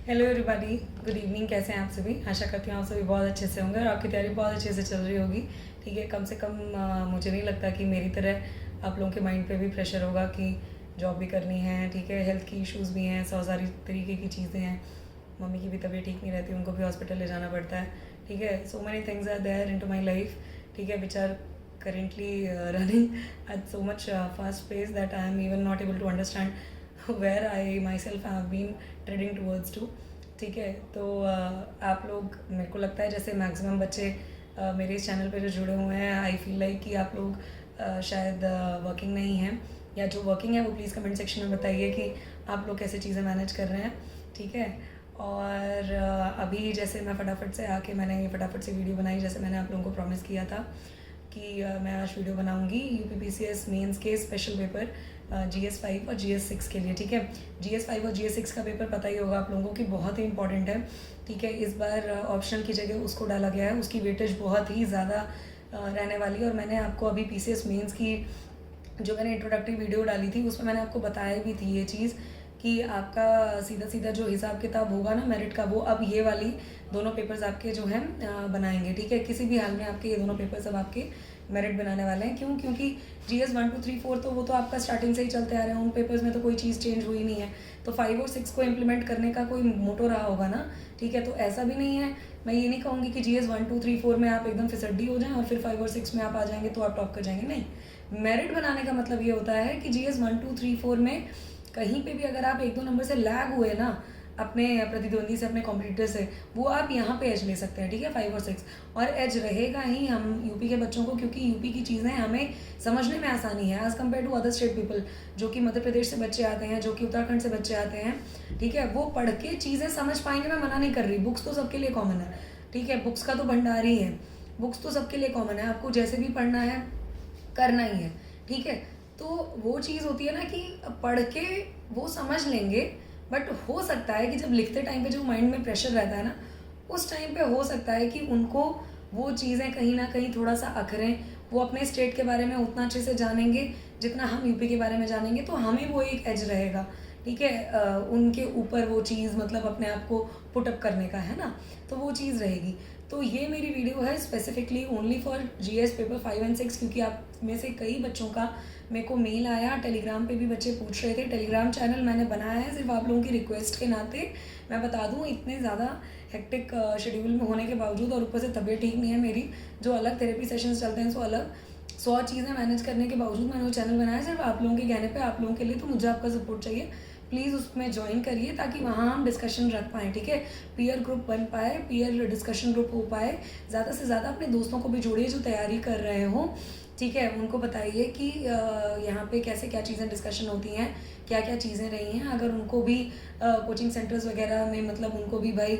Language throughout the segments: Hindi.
Hello everybody, good evening. कैसे हैं आप सभी? आशा करती हूँ आप सभी बहुत अच्छे से होंगे और आपकी तैयारी बहुत अच्छे से चल रही होगी। ठीक है, कम से कम मुझे नहीं लगता कि मेरी तरह आप लोगों के माइंड पे भी प्रेशर होगा कि जॉब भी करनी है। ठीक है, हेल्थ की इश्यूज़ भी हैं, सौ सारी तरीके की चीज़ें हैं। मम्मी की भी तबीयत ठीक नहीं रहती, उनको भी हॉस्पिटल ले जाना पड़ता है। ठीक है, so many things are there in to my life. ठीक है, which are currently running at so much fast pace that I am even not able to understand where I myself have been treading towards to। ठीक है, तो आप लोग, मेरे को लगता है जैसे मैक्सिमम बच्चे मेरे इस चैनल पे जो जुड़े हुए हैं, आई फील लाइक कि आप लोग शायद वर्किंग नहीं हैं, या जो वर्किंग है वो प्लीज़ कमेंट सेक्शन में बताइए कि आप लोग कैसे चीज़ें मैनेज कर रहे हैं। ठीक है, और अभी जैसे मैं फटाफट से आके मैंने ये फटाफट से वीडियो बनाई, जैसे मैंने आप लोगों को प्रॉमिस किया था कि मैं आज वीडियो बनाऊंगी UPPCS मेंस के स्पेशल पेपर GS5 और GS6 के लिए। ठीक है, GS5 और GS6 का पेपर पता ही होगा आप लोगों को कि बहुत ही इंपॉर्टेंट है। ठीक है, इस बार ऑप्शनल की जगह उसको डाला गया है, उसकी वेटेज बहुत ही ज़्यादा रहने वाली है। और मैंने आपको अभी PCS मेंस की जो मैंने इंट्रोडक्टरी वीडियो डाली थी उसमें मैंने आपको बताया भी थी ये चीज़ कि आपका सीधा सीधा जो हिसाब किताब होगा ना मेरिट का, वो अब ये वाली दोनों पेपर्स आपके जो हैं बनाएंगे। ठीक है, किसी भी हाल में आपके ये दोनों पेपर्स अब आपके मेरिट बनाने वाले हैं। क्यों? क्योंकि GS 1 2 3 4 तो वो तो आपका स्टार्टिंग से ही चलते आ रहे हैं, उन पेपर्स में तो कोई चीज़ चेंज हुई नहीं है। तो 5 और 6 को इम्प्लीमेंट करने का कोई मोटो रहा होगा ना। ठीक है, तो ऐसा भी नहीं है, मैं ये नहीं कहूँगी कि GS 1 2 3 4 में आप एकदम फिसड्डी हो जाएं और फिर 5 और 6 में आप आ जाएंगे तो आप टॉप कर जाएंगे। नहीं, मेरिट बनाने का मतलब ये होता है कि GS 1 2 3 4 में कहीं पे भी अगर आप 1-2 नंबर से लैग हुए ना अपने प्रतिद्वंदी से, अपने कॉम्पिटिटर से, वो आप यहाँ पे एज ले सकते हैं। ठीक है, 5 और 6 और एज रहेगा ही हम यूपी के बच्चों को, क्योंकि यूपी की चीज़ें हमें समझने में आसानी है as compare to other state people. जो कि मध्य प्रदेश से बच्चे आते हैं, जो कि उत्तराखंड से बच्चे आते हैं, ठीक है, वो पढ़ के चीज़ें समझ पाएंगे। मैं मना नहीं कर रही, बुक्स तो सबके लिए कॉमन है। ठीक है, बुक्स का तो भंडार ही है, बुक्स तो सबके लिए कॉमन है, आपको जैसे भी पढ़ना है करना ही है। ठीक है, तो वो चीज़ होती है ना कि पढ़ के वो समझ लेंगे, बट हो सकता है कि जब लिखते टाइम पे जो माइंड में प्रेशर रहता है ना, उस टाइम पे हो सकता है कि उनको वो चीज़ें कहीं ना कहीं थोड़ा सा अखरें। वो अपने स्टेट के बारे में उतना अच्छे से जानेंगे जितना हम यूपी के बारे में जानेंगे, तो हमें वो एक एज रहेगा। ठीक है, उनके ऊपर वो चीज़ मतलब अपने आप को पुटअप करने का है ना, तो वो चीज़ रहेगी। तो ये मेरी वीडियो है specifically only for GS paper 5 and 6, क्योंकि आप में से कई बच्चों का मेरे को मेल आया, टेलीग्राम पे भी बच्चे पूछ रहे थे। टेलीग्राम चैनल मैंने बनाया है सिर्फ आप लोगों की रिक्वेस्ट के नाते। मैं बता दूं, इतने ज़्यादा हेक्टिक शेड्यूल में होने के बावजूद और ऊपर से तबीयत ठीक नहीं है मेरी, जो अलग थेरेपी सेशंस चलते हैं सो अलग 100 चीज़ें मैनेज करने के बावजूद मैंने वो चैनल बनाया सिर्फ आप लोगों के कहने पे, आप लोगों के लिए। तो मुझे आपका सपोर्ट चाहिए, प्लीज़ उसमें ज्वाइन करिए ताकि वहाँ हम डिस्कशन रख पाएँ। ठीक है, पीयर ग्रुप बन पाए, पीयर डिस्कशन ग्रुप हो पाए। ज़्यादा से ज़्यादा अपने दोस्तों को भी जोड़िए जो तैयारी कर रहे हो। ठीक है, उनको बताइए कि यहाँ पे कैसे क्या चीज़ें डिस्कशन होती हैं, क्या क्या चीज़ें रही हैं। अगर उनको भी कोचिंग सेंटर्स वगैरह में मतलब उनको भी भाई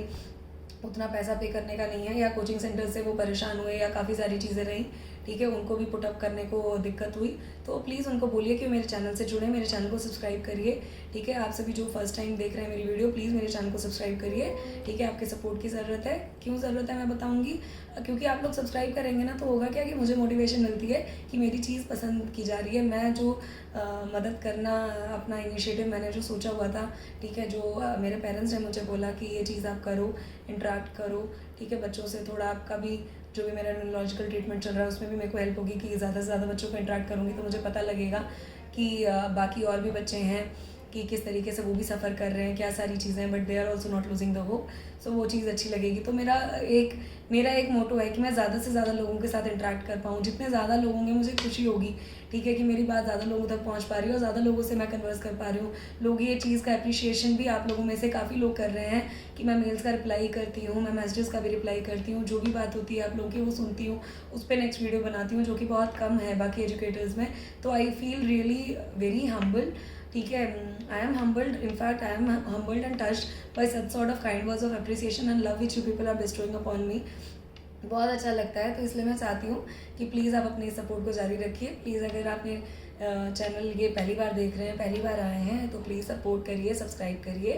उतना पैसा पे करने का नहीं है, या कोचिंग सेंटर से वो परेशान हुए या काफ़ी सारी चीज़ें रहीं, ठीक है, उनको भी पुटअप करने को दिक्कत हुई, तो प्लीज़ उनको बोलिए कि मेरे चैनल से जुड़े, मेरे चैनल को सब्सक्राइब करिए। ठीक है, आप सभी जो फर्स्ट टाइम देख रहे हैं मेरी वीडियो, प्लीज़ मेरे चैनल को सब्सक्राइब करिए। ठीक है, आपके सपोर्ट की ज़रूरत है। क्यों ज़रूरत है मैं बताऊँगी, क्योंकि आप लोग सब्सक्राइब करेंगे ना तो होगा क्या कि मुझे मोटिवेशन मिलती है कि मेरी चीज़ पसंद की जा रही है। मैं जो मदद करना, अपना इनिशिएटिव मैंने जो सोचा हुआ था, ठीक है, जो मेरे पेरेंट्स ने मुझे बोला कि ये चीज़ आप करो, इंटरेक्ट करो। ठीक है, बच्चों से थोड़ा आपका भी जो भी मेरा न्यूरोलॉजिकल ट्रीटमेंट चल रहा है उसमें भी मेरे को हेल्प होगी कि ज़्यादा से ज़्यादा बच्चों को इंटरेक्ट करूँगी तो मुझे पता लगेगा कि बाकी और भी बच्चे हैं कि किस तरीके से वो भी सफ़र कर रहे हैं, क्या सारी चीज़ें हैं, but they are also not losing the hope. So वो चीज़ अच्छी लगेगी। तो मेरा एक मोटो है कि मैं ज़्यादा से ज़्यादा लोगों के साथ इंटरेक्ट कर पाऊँ। जितने ज़्यादा लोग होंगे मुझे खुशी होगी। ठीक है, कि मेरी बात ज़्यादा लोगों तक पहुँच पा रही है और ज़्यादा लोगों से मैं कन्वर्स कर पा रही हूँ। लोग ये चीज़ का अप्रिशिएशन भी आप लोगों में से काफ़ी लोग कर रहे हैं कि मैं मेल्स का रिप्लाई करती हूँ, मैं मैसेजेस का भी रिप्लाई करती हूँ, जो भी बात होती है आप लोगों की वो सुनती हूँ, उस पर नेक्स्ट वीडियो बनाती हूँ, जो कि बहुत कम है बाकी एजुकेटर्स में। तो I feel really very humble. ठीक है, I am humbled, in fact I am humbled and touched by such sort of kind words of appreciation and love which you people are bestowing upon me. बहुत अच्छा लगता है। तो इसलिए मैं चाहती हूँ कि प्लीज़ आप अपने सपोर्ट को जारी रखिए। प्लीज़ अगर आपने चैनल ये पहली बार देख रहे हैं, पहली बार आए हैं, तो प्लीज़ सपोर्ट करिए, सब्सक्राइब करिए,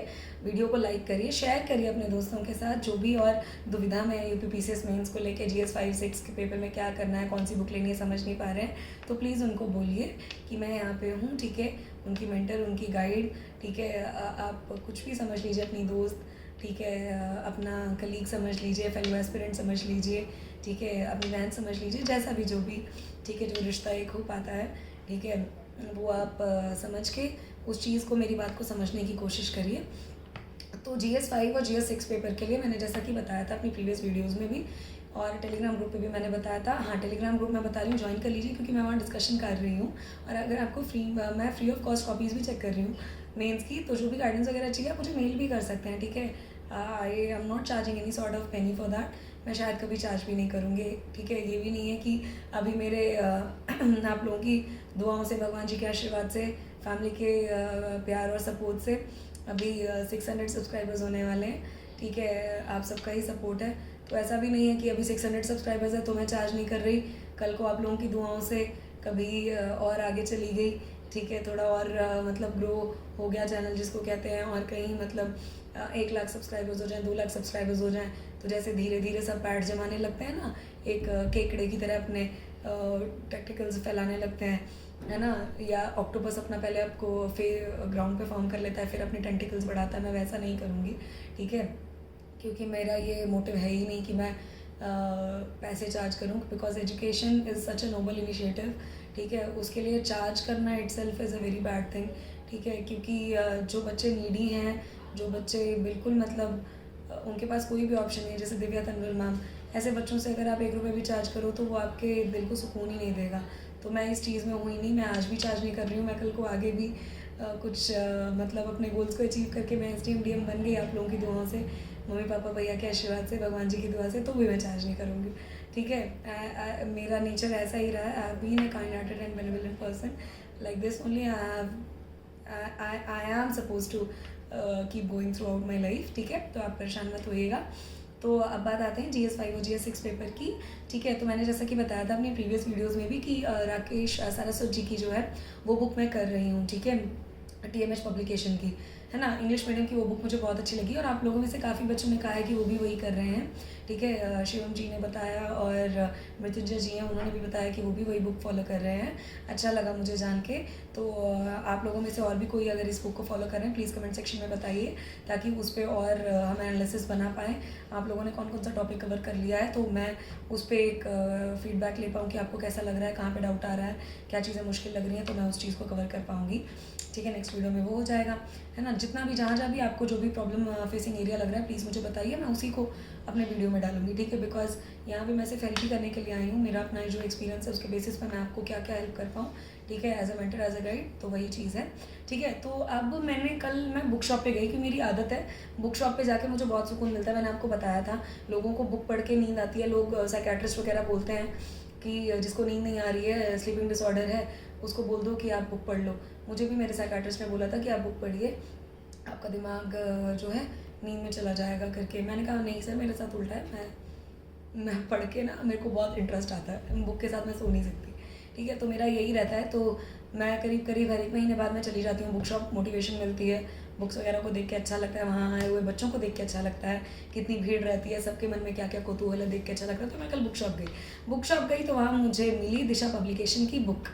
वीडियो को लाइक करिए, शेयर करिए अपने दोस्तों के साथ। जो भी और दुविधा में UPPCS मेंस को लेके GS 5 6 के पेपर में क्या करना है, कौन सी बुक लेनी है, समझ नहीं पा रहे हैं, तो प्लीज़ उनको बोलिए कि मैं यहाँ पे हूँ। ठीक है, उनकी मेंटर, उनकी गाइड। ठीक है, आप कुछ भी समझ लीजिए, अपनी दोस्त, ठीक है, अपना कलीग समझ लीजिए, फेलो एस्पिरेंट समझ लीजिए, ठीक है, अपनी बहन समझ लीजिए, जैसा भी जो भी, ठीक है, जो रिश्ता एक हो पाता है, ठीक है, वो आप समझ के उस चीज़ को, मेरी बात को समझने की कोशिश करिए। तो GS5 और GS6 पेपर के लिए मैंने जैसा कि बताया था अपनी प्रीवियस वीडियोज़ में भी, और टेलीग्राम ग्रुप पे भी मैंने बताया था। हाँ, टेलीग्राम ग्रुप मैं बता रही हूँ, ज्वाइन कर लीजिए, क्योंकि मैं वहाँ डिस्कशन कर रही हूँ। और अगर आपको मैं फ्री ऑफ कॉस्ट कॉपीज़ भी चेक कर रही हूँ मेंस की, तो जो भी गाइडेंस वगैरह चाहिए आप मुझे मेल भी कर सकते हैं, ठीक है। I am not charging any sort of Penney for that, मैं शायद कभी चार्ज भी नहीं करूँगी, ठीक है। ये भी नहीं है कि अभी मेरे आप लोगों की दुआओं से, भगवान जी के आशीर्वाद से, फैमिली के प्यार और सपोर्ट से अभी 600 सब्सक्राइबर्स होने वाले हैं, ठीक है। आप सबका ही सपोर्ट है, तो ऐसा भी नहीं है कि अभी 600 सब्सक्राइबर्स है तो मैं चार्ज नहीं कर रही। कल को आप लोगों की दुआओं से कभी और आगे चली गई, ठीक है, थोड़ा और मतलब ग्रो हो गया चैनल जिसको कहते हैं, और कहीं मतलब 1 लाख सब्सक्राइबर्स हो जाएं, 2 लाख सब्सक्राइबर्स हो जाएं, तो जैसे धीरे धीरे सब पैड जमाने लगते हैं ना, एक केकड़े की तरह अपने टेक्टिकल्स फैलाने लगते हैं, है ना। या ऑक्टोपस अपना पहले आपको फिर ग्राउंड पे फॉर्म कर लेता है, फिर अपने टेंटिकल्स बढ़ाता है, मैं वैसा नहीं करूँगी, ठीक है। क्योंकि मेरा ये मोटिव है ही नहीं कि मैं पैसे चार्ज करूँ, because education is such a Nobel initiative, ठीक है। उसके लिए चार्ज करना itself is a very bad thing, ठीक है। क्योंकि जो बच्चे नीडी हैं, जो बच्चे बिल्कुल मतलब उनके पास कोई भी ऑप्शन नहीं है, जैसे दिव्या तंवल मैम, ऐसे बच्चों से अगर आप 1 रुपये भी चार्ज करो तो वो आपके दिल को सुकून ही नहीं देगा। तो मैं इस चीज़ में हुई नहीं, मैं आज भी चार्ज नहीं कर रही हूँ। मैं कल को आगे भी कुछ मतलब अपने गोल्स को अचीव करके मैं SDM DM बन गई आप लोगों की दुआओं से, मम्मी पापा भैया के आशीर्वाद से, भगवान जी की दुआ से, तो भी मैं चार्ज नहीं करूँगी, ठीक है। मेरा नेचर ऐसा ही रहा है। I have been a kind hearted and benevolent person, like this only I am suppose to keep going throughout my life, ठीक है। तो आप परेशान मत होइएगा। तो अब बात आते हैं GS5 और GS6 पेपर की, ठीक है। तो मैंने जैसा कि बताया था अपनी प्रीवियस वीडियोज़ में भी कि राकेश सारस्वत जी की जो है वो बुक मैं कर रही हूँ, ठीक है, TMH पब्लिकेशन की, है ना। इंग्लिश मीडियम की वो बुक मुझे बहुत अच्छी लगी, और आप लोगों में से काफ़ी बच्चों ने कहा है कि वो भी वही कर रहे हैं, ठीक है। शिवम जी ने बताया और मृत्युंजय जी हैं, उन्होंने भी बताया कि वो भी वही बुक फॉलो कर रहे हैं। अच्छा लगा मुझे जान के। तो आप लोगों में से और भी कोई अगर इस बुक को फॉलो कर रहे हैं, प्लीज़ कमेंट सेक्शन में बताइए, ताकि उस पर और हम एनालिसिस बना पाएँ। आप लोगों ने कौन कौन सा टॉपिक कवर कर लिया है, तो मैं उस पर एक फीडबैक ले पाऊँ कि आपको कैसा लग रहा है, कहाँ पर डाउट आ रहा है, क्या चीज़ें मुश्किल लग रही हैं, तो मैं उस चीज़ को कवर कर पाऊँगी, ठीक है। नेक्स्ट वीडियो में वो हो जाएगा, है ना। जितना भी जहाँ भी आपको जो भी प्रॉब्लम फेसिंग एरिया लग रहा है, प्लीज़ मुझे बताइए, मैं उसी को अपने वीडियो में डालूंगी, ठीक है। बिकॉज यहाँ पे मैं सिर्फ हेल्प ही करने के लिए आई हूँ, मेरा अपना जो एक्सपीरियंस है उसके बेसिस पर मैं आपको क्या क्या हेल्प कर पाऊँ, ठीक है, as a mentor, as a guide, तो वही चीज़ है, ठीक है। तो अब मैं बुक शॉप पे गई, कि मेरी आदत है बुक शॉप पे जाके मुझे बहुत सुकून मिलता है। मैंने आपको बताया था, लोगों को बुक पढ़ के नींद आती है, लोग साइकेट्रिस्ट वगैरह बोलते हैं कि जिसको नींद नहीं आ रही है, स्लीपिंग डिसऑर्डर है, उसको बोल दो कि आप बुक पढ़ लो। मुझे भी मेरे साइकेट्रिस्ट ने बोला था कि आप बुक पढ़िए, आपका दिमाग जो है नींद में चला जाएगा करके। मैंने कहा नहीं सर, मेरे साथ उल्टा है, मैं पढ़ के ना मेरे को बहुत इंटरेस्ट आता है, बुक के साथ मैं सो नहीं सकती, ठीक है। तो मेरा यही रहता है। तो मैं करीब करीब हर 1 महीने बाद मैं चली जाती हूँ बुक शॉप, मोटिवेशन मिलती है, बुक्स वगैरह को देख के अच्छा लगता है, वहाँ आए हुए बच्चों को देख के अच्छा लगता है, कितनी भीड़ रहती है, सबके मन में क्या क्या कौतूहल है, देख के अच्छा लगता है। तो मैं कल बुक शॉप गई तो वहाँ मुझे मिली दिशा पब्लिकेशन की book,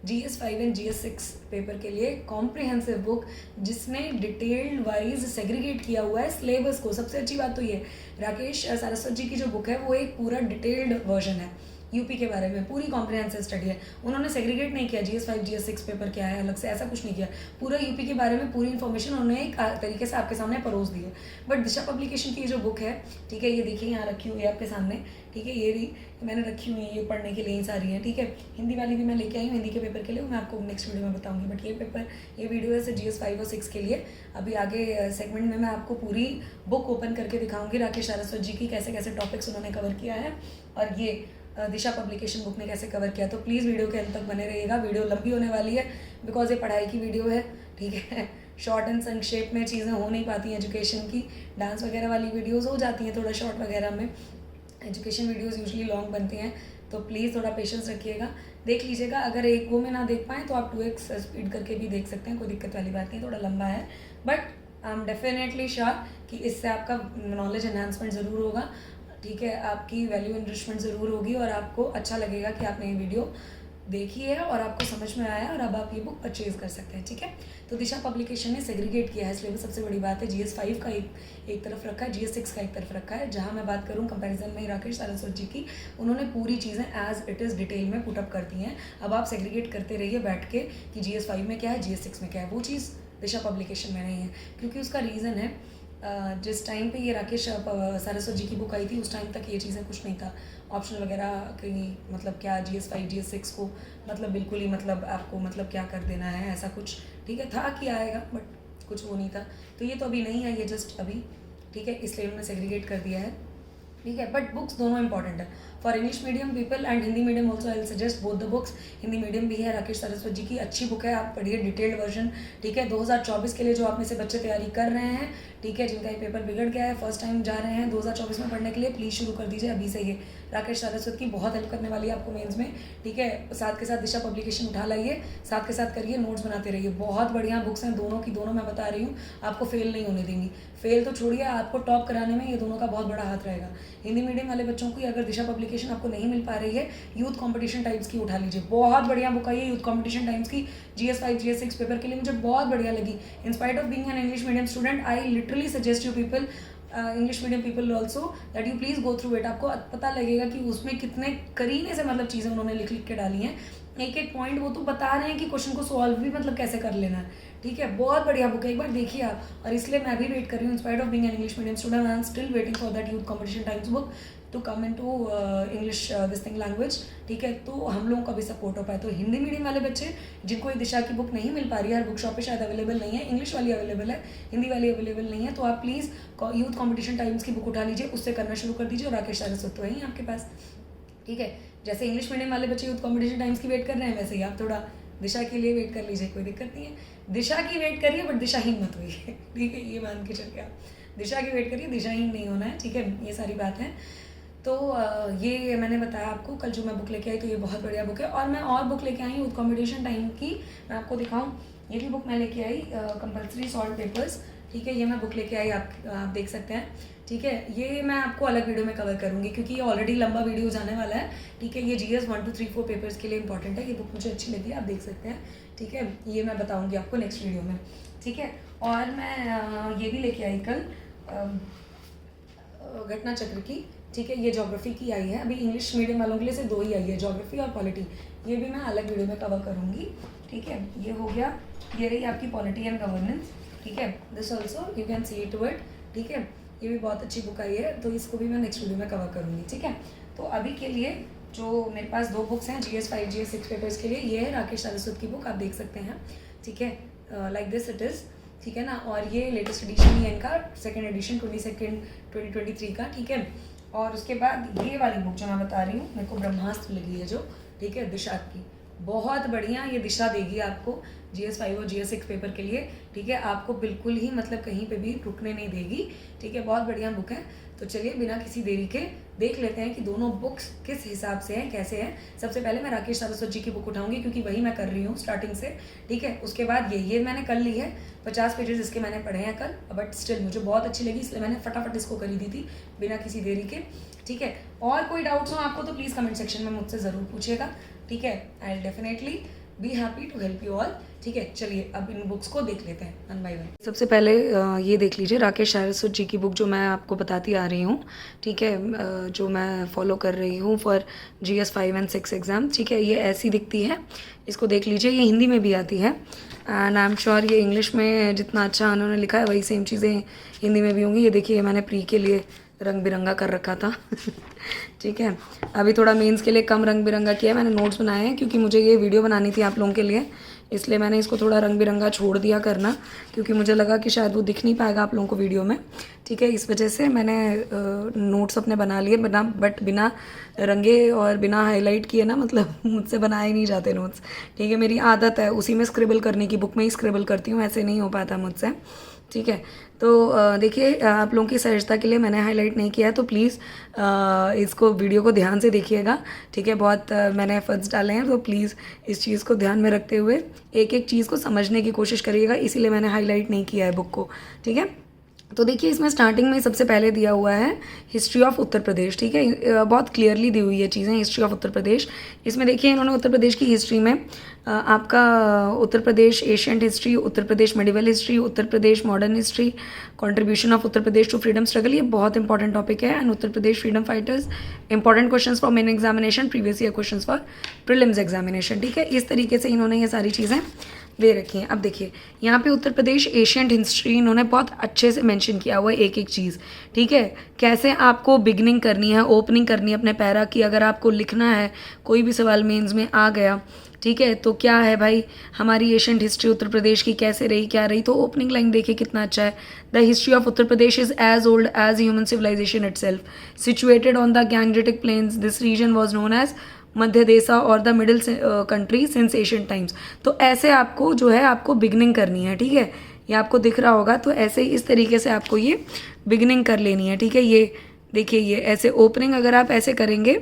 GS5 and GS6 paper के लिए कॉम्प्रिहेंसिव बुक, जिसने डिटेल्ड वाइज सेग्रीगेट किया हुआ है सिलेबस को। सबसे अच्छी बात तो ये, राकेश सारस्वत जी की जो बुक है वो एक पूरा डिटेल्ड वर्जन है, यूपी के बारे में पूरी कॉम्प्रिहेंसिव स्टडी है। उन्होंने सेग्रीगेट नहीं किया GS5 GS6 पेपर क्या है अलग से, ऐसा कुछ नहीं किया। पूरा यूपी के बारे में पूरी इन्फॉर्मेशन उन्होंने एक तरीके से आपके सामने परोस दी है। बट दिशा पब्लिकेशन की जो बुक है, ठीक है, ये देखिए यहाँ रखी हुई है आपके सामने, ठीक है, ये भी मैंने रखी हुई है, ये पढ़ने के लिए ही सारी है, ठीक है। हिंदी वाली भी मैं लेके आई हूँ, हिंदी के पेपर के लिए मैं आपको नेक्स्ट वीडियो में बताऊंगी। बट ये वीडियो है GS5 और 6 के लिए। अभी आगे सेगमेंट में मैं आपको पूरी बुक ओपन करके दिखाऊंगी, राकेश सारस्वत जी की कैसे कैसे टॉपिक्स उन्होंने कवर किया है, और ये दिशा पब्लिकेशन बुक ने कैसे कवर किया। तो प्लीज़ वीडियो के अंत तक बने रहिएगा। वीडियो लंबी होने वाली है, बिकॉज ये पढ़ाई की वीडियो है, ठीक है। शॉर्ट एंड संक्षेप में चीज़ें हो नहीं पाती हैं एजुकेशन की। डांस वगैरह वाली वीडियोज़ हो जाती हैं थोड़ा शॉर्ट वगैरह में, एजुकेशन वीडियोज़ यूजली लॉन्ग बनती हैं। तो प्लीज़ थोड़ा पेशेंस रखिएगा, देख लीजिएगा। अगर एक वो में ना देख पाएँ तो आप 2x स्पीड करके भी देख सकते हैं, कोई दिक्कत वाली बात नहीं, थोड़ा लंबा है। But I am definitely sure कि इससे आपका नॉलेज एनहांसमेंट ज़रूर होगा, ठीक है, आपकी वैल्यू इनरिचमेंट ज़रूर होगी, और आपको अच्छा लगेगा कि आपने ये वीडियो देखी है और आपको समझ में आया और अब आप ये बुक परचेज कर सकते हैं, ठीक है। तो दिशा पब्लिकेशन ने सेग्रीगेट किया है सिलेबस, सबसे बड़ी बात है। GS5 का एक तरफ रखा है, GS6 का एक तरफ रखा है। जहाँ मैं बात करूँ कंपैरिजन में राकेश सारस्वत जी की, उन्होंने पूरी चीज़ें एज इट इज़ डिटेल में पुटअप कर दी हैं। अब आप सेग्रीगेट करते रहिए बैठ के कि GS5 में क्या है, GS6 में क्या है। वो चीज़ दिशा पब्लिकेशन में नहीं है, क्योंकि उसका रीज़न है जिस टाइम पे ये राकेश सारस्वत जी की बुक आई थी उस टाइम तक ये चीज़ें कुछ नहीं था, ऑप्शनल वगैरह कहीं मतलब क्या GS5 GS6 को मतलब बिल्कुल ही मतलब आपको मतलब क्या कर देना है ऐसा कुछ, ठीक है, था कि आएगा बट कुछ वो नहीं था। तो ये तो अभी नहीं है, ये जस्ट अभी, ठीक है, इसलिए उन्होंने सेग्रीगेट कर दिया है, ठीक है। बट बुक्स दोनों इंपॉर्टेंट है for English medium people and Hindi medium also. I will suggest both the books. Hindi medium भी है, राकेश सारस्वत जी की अच्छी बुक है, आप पढ़िए डिटेल्ड वर्जन, ठीक है। 2024 के लिए जो आप में से बच्चे तैयारी कर रहे हैं, ठीक है, जिनका ये पेपर बिगड़ गया है, फर्स्ट टाइम जा रहे हैं 2024 में पढ़ने के लिए, प्लीज़ शुरू कर दीजिए अभी से। ये राकेश सारस्वत की बहुत हेल्प करने वाली है आपको मेंस में, ठीक है। साथ के साथ दिशा पब्लिकेशन उठा लाइए, साथ के साथ करिए, नोट्स बनाते रहिए। बहुत बढ़िया बुक्स हैं दोनों की दोनों, मैं बता रही हूँ, आपको फेल नहीं होने देंगी। फेल तो छोड़िए, आपको टॉप कराने में ये दोनों का बहुत बड़ा हाथ रहेगा। हिंदी मीडियम वाले बच्चों की अगर दिशा पब्लिकेशन आपको नहीं मिल पा रही है, यूथ कंपटीशन टाइम्स की उठा लीजिए, बहुत बढ़िया बुक आई है यूथ कंपटीशन टाइम्स की। GS5 GS6 पेपर के लिए मुझे बहुत बढ़िया लगी। इन spite of being an English medium student, I literally suggest you people, English medium people also, that you please go through it. आपको पता लगेगा कि उसमें कितने करीने से मतलब चीज़ें उन्होंने लिख लिख के डाली हैं, एक एक पॉइंट वो तो बता रहे हैं कि क्वेश्चन को सॉल्व भी मतलब कैसे कर लेना है, ठीक है। बहुत बढ़िया बुक है, एक बार देखिए आप। और इसलिए मैं भी वेट कर रही हूँ, in spite of being an English medium student, I am still waiting for that youth competition times book to come in to English this thing language, ठीक है। तो हम लोगों का भी सपोर्ट हो पाए। तो हिंदी मीडियम वाले बच्चे जिनको ये दिशा की बुक नहीं मिल पा रही है, हर बुक शॉप पे शायद अवेलेबल नहीं है, इंग्लिश वाली अवेलेबल है, हिंदी वाली अवेलेबल नहीं है, तो आप प्लीज़ यूथ कंपटीशन टाइम्स की बुक उठा लीजिए, उससे करना शुरू कर दीजिए। और राकेश सारस्वत तो है ही आपके पास, ठीक है। जैसे इंग्लिश मीडियम वाले बच्चे यूथ कंपटीशन टाइम्स की वेट कर रहे हैं, वैसे ही आप थोड़ा दिशा के लिए वेट कर लीजिए, कोई दिक्कत नहीं है। दिशा की वेट करिए बट दिशाहीन मत होइए, ठीक है, ये मान के चलिए आप दिशा की वेट करिए, दिशाहीन नहीं होना है, ठीक है। ये सारी बात है। तो ये मैंने बताया आपको, कल जो मैं बुक लेके आई तो ये बहुत बढ़िया बुक है। और मैं और बुक लेके आई हूँ कंपटीशन टाइम की, मैं आपको दिखाऊँ। ये भी बुक मैं लेके आई, कंपल्सरी सॉल्व पेपर्स, ठीक है। ये मैं बुक लेके आई, आप देख सकते हैं, ठीक है। ये मैं आपको अलग वीडियो में कवर करूँगी क्योंकि ये ऑलरेडी लंबा वीडियो जाने वाला है, ठीक है। ये GS 1 2 3 4 पेपर्स के लिए इंपॉर्टेंट है। ये बुक मुझे अच्छी लगी, आप देख सकते हैं, ठीक है। ये मैं बताऊँगी आपको नेक्स्ट वीडियो में, ठीक है। और मैं ये भी लेके आई कल घटना चक्र की, ठीक है। ये ज्योग्राफी की आई है, अभी इंग्लिश मीडियम वालों के लिए सिर्फ 2 ही आई है, ज्योग्राफी और पॉलिटी। ये भी मैं अलग वीडियो में कवर करूँगी, ठीक है। ये हो गया, ये रही आपकी पॉलिटी एंड गवर्नेंस, ठीक है। This also you can see it word, ठीक है। ये भी बहुत अच्छी बुक आई है, तो इसको भी मैं नेक्स्ट वीडियो में कवर करूँगी, ठीक है। तो अभी के लिए जो मेरे पास 2 बुक्स हैं GS5 GS6 पेपर्स के लिए, ये है राकेश सारस्वत की बुक, आप देख सकते हैं, ठीक है। लाइक दिस इट इज़, ठीक है ना। और ये लेटेस्ट एडिशन ही है इनका, सेकेंड एडिशन 22 2023 का, ठीक है। और उसके बाद ये वाली बुक जो मैं बता रही हूँ, मेरे को ब्रह्मास्त्र लगी है जो, ठीक है, दिशा की, बहुत बढ़िया। ये दिशा देगी आपको GS5 और GS6 पेपर के लिए, ठीक है। आपको बिल्कुल ही मतलब कहीं पे भी रुकने नहीं देगी, ठीक है। बहुत बढ़िया बुक है। तो चलिए बिना किसी देरी के देख लेते हैं कि दोनों बुक्स किस हिसाब से हैं, कैसे हैं। सबसे पहले मैं राकेश सारस्वत जी की बुक उठाऊंगी क्योंकि वही मैं कर रही हूँ स्टार्टिंग से, ठीक है। उसके बाद ये मैंने कर ली है, 50 पेजेस इसके मैंने पढ़े हैं कल, बट स्टिल मुझे बहुत अच्छी लगी, इसलिए मैंने फटाफट इसको खरीदी थी बिना किसी देरी के, ठीक है। और कोई डाउट्स हो आपको तो प्लीज़ कमेंट सेक्शन में मुझसे ज़रूर पूछिएगा, ठीक है। I will definitely be happy to help you all, ठीक है। चलिए अब इन बुक्स को देख लेते हैं वन बाय वन। सबसे पहले ये देख लीजिए राकेश सारस्वत जी की बुक जो मैं आपको बताती आ रही हूँ, ठीक है, जो मैं फॉलो कर रही हूँ फॉर GS 5 and 6 एग्ज़ाम, ठीक है। ये ऐसी दिखती है, इसको देख लीजिए। ये हिंदी में भी आती है एंड आई एम श्योर ये इंग्लिश में जितना अच्छा उन्होंने लिखा है वही सेम चीज़ें हिंदी में भी होंगी। ये देखिए, मैंने प्री के लिए रंग बिरंगा कर रखा था ठीक है। अभी थोड़ा मेंस के लिए कम रंग बिरंगा किया है, मैंने नोट्स बनाए हैं क्योंकि मुझे ये वीडियो बनानी थी आप लोगों के लिए, इसलिए मैंने इसको थोड़ा रंग बिरंगा छोड़ दिया करना, क्योंकि मुझे लगा कि शायद वो दिख नहीं पाएगा आप लोगों को वीडियो में, ठीक है। इस वजह से मैंने नोट्स अपने बना लिए बिना रंगे और बिना हाईलाइट किए ना, मतलब मुझसे बनाए नहीं जाते नोट्स, ठीक है। मेरी आदत है उसी में स्क्रिबल करने की, बुक में ही स्क्रिबल करती हूँ, ऐसे नहीं हो पाता मुझसे, ठीक है। तो देखिए, आप लोगों की सहजता के लिए मैंने हाईलाइट नहीं किया है, तो प्लीज़ इसको वीडियो को ध्यान से देखिएगा, ठीक है। बहुत मैंने एफर्ट्स डाले हैं, तो प्लीज़ इस चीज़ को ध्यान में रखते हुए एक एक चीज़ को समझने की कोशिश करिएगा, इसीलिए मैंने हाईलाइट नहीं किया है बुक को, ठीक है। तो देखिए इसमें स्टार्टिंग में सबसे पहले दिया हुआ है हिस्ट्री ऑफ उत्तर प्रदेश, ठीक है, बहुत क्लियरली दी हुई है चीज़ें, हिस्ट्री ऑफ उत्तर प्रदेश। इसमें देखिए इन्होंने उत्तर प्रदेश की हिस्ट्री में आपका Uttar Pradesh ancient history, Uttar Pradesh medieval history, Uttar Pradesh modern history, contribution of Uttar Pradesh to freedom struggle, ये बहुत इंपॉर्टेंट टॉपिक है। And Uttar Pradesh freedom fighters, important question for main examination, previous year question for prelims examination, ठीक है। इस तरीके से इन्होंने ये सारी चीज़ें दे रखी हैं। अब देखिए यहाँ पे उत्तर प्रदेश एशियंट हिस्ट्री इन्होंने बहुत अच्छे से मेंशन किया हुआ है एक एक चीज़, ठीक है, कैसे आपको बिगनिंग करनी है, ओपनिंग करनी है अपने पैरा की। अगर आपको लिखना है, कोई भी सवाल मेंस में आ गया, ठीक है, तो क्या है भाई हमारी एशियंट हिस्ट्री उत्तर प्रदेश की कैसे रही, क्या रही, तो ओपनिंग लाइन देखिए कितना अच्छा है। The history of Uttar Pradesh is as old as human civilisation itself, situated on the Gangetic plains, this region was known as Madhya Desha और the middle country since Asian times. तो ऐसे आपको जो है आपको बिगनिंग करनी है, ठीक है, ये आपको दिख रहा होगा, तो ऐसे ही इस तरीके से आपको ये बिगनिंग कर लेनी है, ठीक है। ये देखिए ये ऐसे ओपनिंग अगर आप ऐसे करेंगे,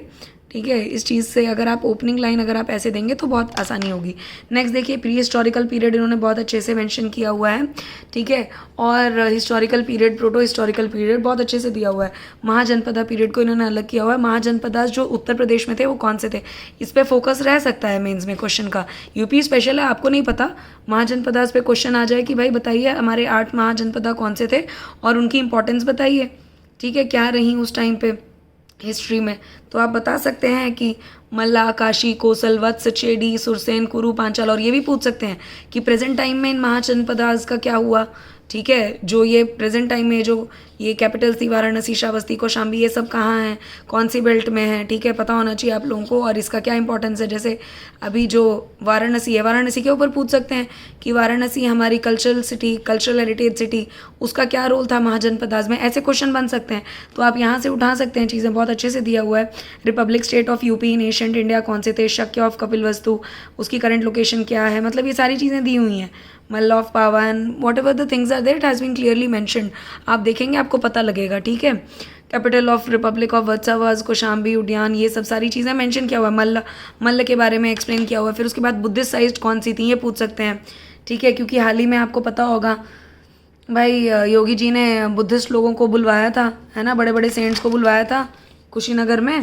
ठीक है, इस चीज़ से अगर आप ओपनिंग लाइन अगर आप ऐसे देंगे तो बहुत आसानी होगी। नेक्स्ट देखिए प्री हिस्टोरिकल पीरियड इन्होंने बहुत अच्छे से मेंशन किया हुआ है, ठीक है, और historical period, proto historical period बहुत अच्छे से दिया हुआ है। महाजनपदा पीरियड को इन्होंने अलग किया हुआ है। महाजनपदा जो उत्तर प्रदेश में थे वो कौन से थे, इस पर फोकस रह सकता है मेन्स में क्वेश्चन का। यूपी स्पेशल है, आपको नहीं पता, महाजनपदा पे क्वेश्चन आ जाए कि भाई बताइए हमारे 8 महाजनपदा कौन से थे और उनकी इंपॉर्टेंस बताइए, ठीक है, क्या रही उस टाइम पे हिस्ट्री में, तो आप बता सकते हैं कि मल्ला, काशी, कोसल, वत्स, चेडी, सुरसेन, कुरु, पांचाल, और ये भी पूछ सकते हैं कि प्रेजेंट टाइम में इन महाजनपदास का क्या हुआ, ठीक है, जो ये प्रेजेंट टाइम में जो ये कैपिटल्स थी वाराणसी, श्रावस्ती, कौशाम्बी, ये सब कहाँ हैं, कौन सी बेल्ट में है, ठीक है, पता होना चाहिए आप लोगों को, और इसका क्या इंपॉर्टेंस है। जैसे अभी जो वाराणसी है, वाराणसी के ऊपर पूछ सकते हैं कि वाराणसी हमारी cultural city, cultural heritage city, उसका क्या रोल था महाजनपदास में, ऐसे क्वेश्चन बन सकते हैं। तो आप यहाँ से उठा सकते हैं, चीज़ें बहुत अच्छे से दिया हुआ है। Republic state of UP in ancient India कौन से थे, शक्य ऑफ कपिलवस्तु, उसकी करंट लोकेशन क्या है, मतलब ये सारी चीज़ें दी हुई हैं। Malla of Pavan, whatever the things are there, it has been clearly mentioned, आप देखेंगे आपको पता लगेगा, ठीक है। Capital of republic of Vatsavas, Kaushambi, उद्यान, ये सब सारी चीज़ें मेंशन किया हुआ है। मल्ल के बारे में एक्सप्लेन किया हुआ है। फिर उसके बाद बुद्धिस्ट साइट कौन सी थी ये पूछ सकते हैं, ठीक है, क्योंकि हाल ही में आपको पता होगा भाई योगी जी ने बुद्धिस्ट लोगों को बुलवाया था, है ना, बड़े बड़े सेंट्स को बुलवाया था कुशीनगर में,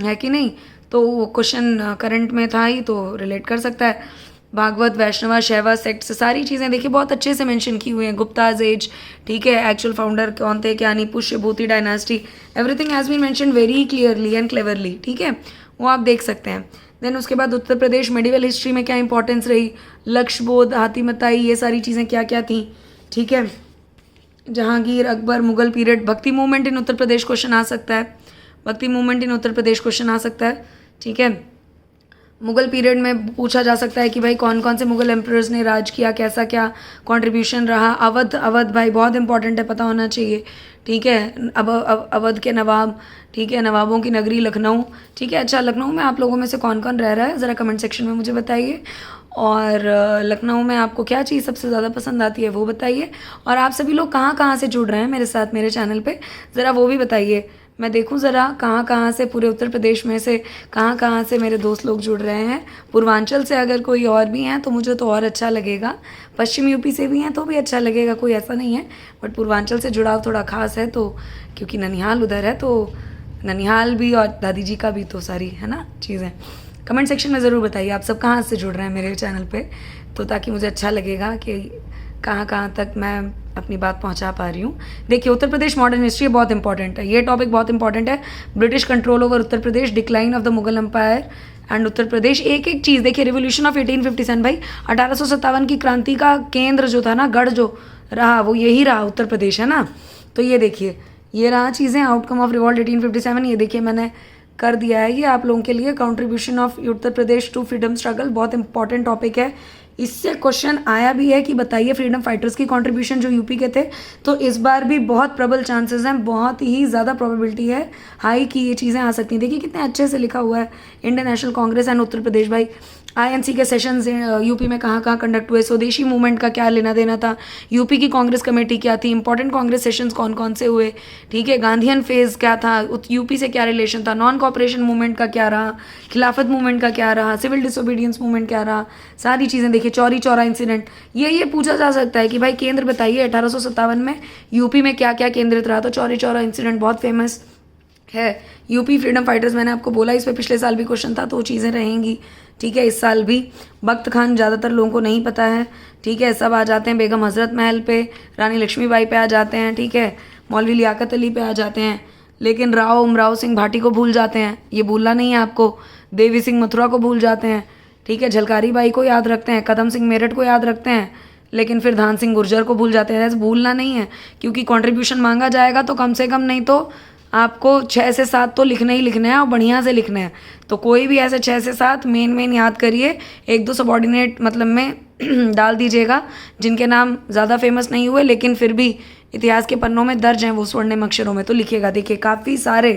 है कि नहीं, तो वो क्वेश्चन करंट में था ही, तो रिलेट कर सकता है। भागवत, वैष्णवा, शैवा सेक्ट्स, सारी चीज़ें देखिए बहुत अच्छे से मेंशन की हुई हैं। गुप्ताज एज, ठीक है, एक्चुअल फाउंडर कौन थे, क्या नहीं, Pushyabhuti dynasty, everything has been mention very clearly and cleverly, ठीक है, वो आप देख सकते हैं। देन उसके बाद उत्तर प्रदेश मेडिवल हिस्ट्री में क्या इंपॉर्टेंस रही, लक्ष्यबोध, हाथीमताई, ये सारी चीज़ें क्या क्या थी, ठीक है। Jahangir, Akbar, Mughal period, Bhakti movement in Uttar Pradesh question आ सकता है, भक्ति movement in Uttar Pradesh question आ सकता है, ठीक है। मुगल पीरियड में पूछा जा सकता है कि भाई कौन कौन से मुगल एम्परर्स ने राज किया, कैसा क्या कंट्रीब्यूशन रहा। अवध भाई बहुत इंपॉर्टेंट है, पता होना चाहिए, ठीक है। अब अवध के नवाब, ठीक है, नवाबों की नगरी लखनऊ, ठीक है। अच्छा, लखनऊ में आप लोगों में से कौन कौन रह रहा है ज़रा कमेंट सेक्शन में मुझे बताइए, और लखनऊ में आपको क्या चीज़ सबसे ज़्यादा पसंद आती है वो बताइए, और आप सभी लोग कहाँ कहाँ से जुड़ रहे हैं मेरे साथ मेरे चैनल पे ज़रा वो भी बताइए, मैं देखूं ज़रा कहाँ कहाँ से, पूरे उत्तर प्रदेश में से कहाँ कहाँ से मेरे दोस्त लोग जुड़ रहे हैं। पूर्वांचल से अगर कोई और भी हैं तो मुझे तो और अच्छा लगेगा, पश्चिम यूपी से भी हैं तो भी अच्छा लगेगा, कोई ऐसा नहीं है, बट पूर्वांचल से जुड़ाव थोड़ा खास है, तो क्योंकि ननिहाल उधर है, तो ननिहाल भी और दादी जी का भी, तो सारी है ना चीज़ें। कमेंट सेक्शन में ज़रूर बताइए आप सब कहाँ से जुड़ रहे हैं मेरे चैनल पे, तो ताकि मुझे अच्छा लगेगा कि कहाँ कहाँ तक मैं अपनी बात पहुँचा पा रही हूँ। देखिए उत्तर प्रदेश मॉडर्न हिस्ट्री बहुत इंपॉर्टेंट है, ये टॉपिक बहुत इंपॉर्टेंट है। British control over Uttar Pradesh, decline of the Mughal empire and Uttar Pradesh, एक एक चीज़ देखिए। रिवोल्यूशन ऑफ 1857 भाई 1857 की क्रांति का केंद्र जो था ना, गढ़ जो रहा वो यही रहा उत्तर प्रदेश, है ना। तो ये देखिए ये रहा चीज़ें, आउटकम ऑफ रिवॉल्ट 1857, ये देखिए मैंने कर दिया है ये आप लोगों के लिए। Contribution of Uttar Pradesh to freedom struggle बहुत इंपॉर्टेंट टॉपिक है, इससे क्वेश्चन आया भी है कि बताइए फ्रीडम फाइटर्स की कंट्रीब्यूशन जो यूपी के थे, तो इस बार भी बहुत प्रबल चांसेस हैं, बहुत ही ज़्यादा प्रोबेबिलिटी है हाई कि ये चीज़ें आ सकती हैं। देखिए कितने अच्छे से लिखा हुआ है, Indian national Congress and Uttar प्रदेश भाई आईएनसी के सेशंस यूपी में कहाँ कहाँ कंडक्ट हुए, स्वदेशी मूवमेंट का क्या लेना देना था, यूपी की कांग्रेस कमेटी क्या थी, इंपॉर्टेंट कांग्रेस सेशंस कौन कौन से हुए, ठीक है, गांधीयन फेज क्या था, यूपी से क्या रिलेशन था, नॉन कॉपरेशन मूवमेंट का क्या रहा, खिलाफत मूवमेंट का क्या रहा, सिविल डिसोबीडियंस मूवमेंट क्या रहा, सारी चीज़ें देखिए, चौरी चौरा इंसिडेंट, ये पूछा जा सकता है कि भाई केंद्र बताइए 1857 में यूपी में क्या क्या केंद्रित रहा। तो चौरी चौरा इंसिडेंट बहुत फेमस है। यूपी फ्रीडम फाइटर्स, मैंने आपको बोला इस पे पिछले साल भी क्वेश्चन था, तो वो चीज़ें रहेंगी, ठीक है। इस साल भी बख्त खान ज़्यादातर लोगों को नहीं पता है, ठीक है। सब आ जाते हैं बेगम हजरत महल पे, रानी लक्ष्मीबाई पे आ जाते हैं, ठीक है, मौलवी लियाकत अली पे आ जाते हैं, लेकिन राव उमराव सिंह भाटी को भूल जाते हैं, ये भूलना नहीं है आपको। देवी सिंह मथुरा को भूल जाते हैं, ठीक है। झलकारी बाई को याद रखते हैं, कदम सिंह मेरठ को याद रखते हैं, लेकिन फिर धान सिंह गुर्जर को भूल जाते हैं। ऐसे भूलना नहीं है, क्योंकि कंट्रीब्यूशन मांगा जाएगा तो कम से कम नहीं तो आपको 6 से 7 तो लिखने ही लिखने हैं और बढ़िया से लिखने हैं। तो कोई भी ऐसे 6 से 7 मेन याद करिए, 1-2 सबॉर्डिनेट मतलब में डाल दीजिएगा जिनके नाम ज़्यादा फेमस नहीं हुए लेकिन फिर भी इतिहास के पन्नों में दर्ज हैं वो स्वर्णिम अक्षरों में, तो लिखिएगा। देखिए काफ़ी सारे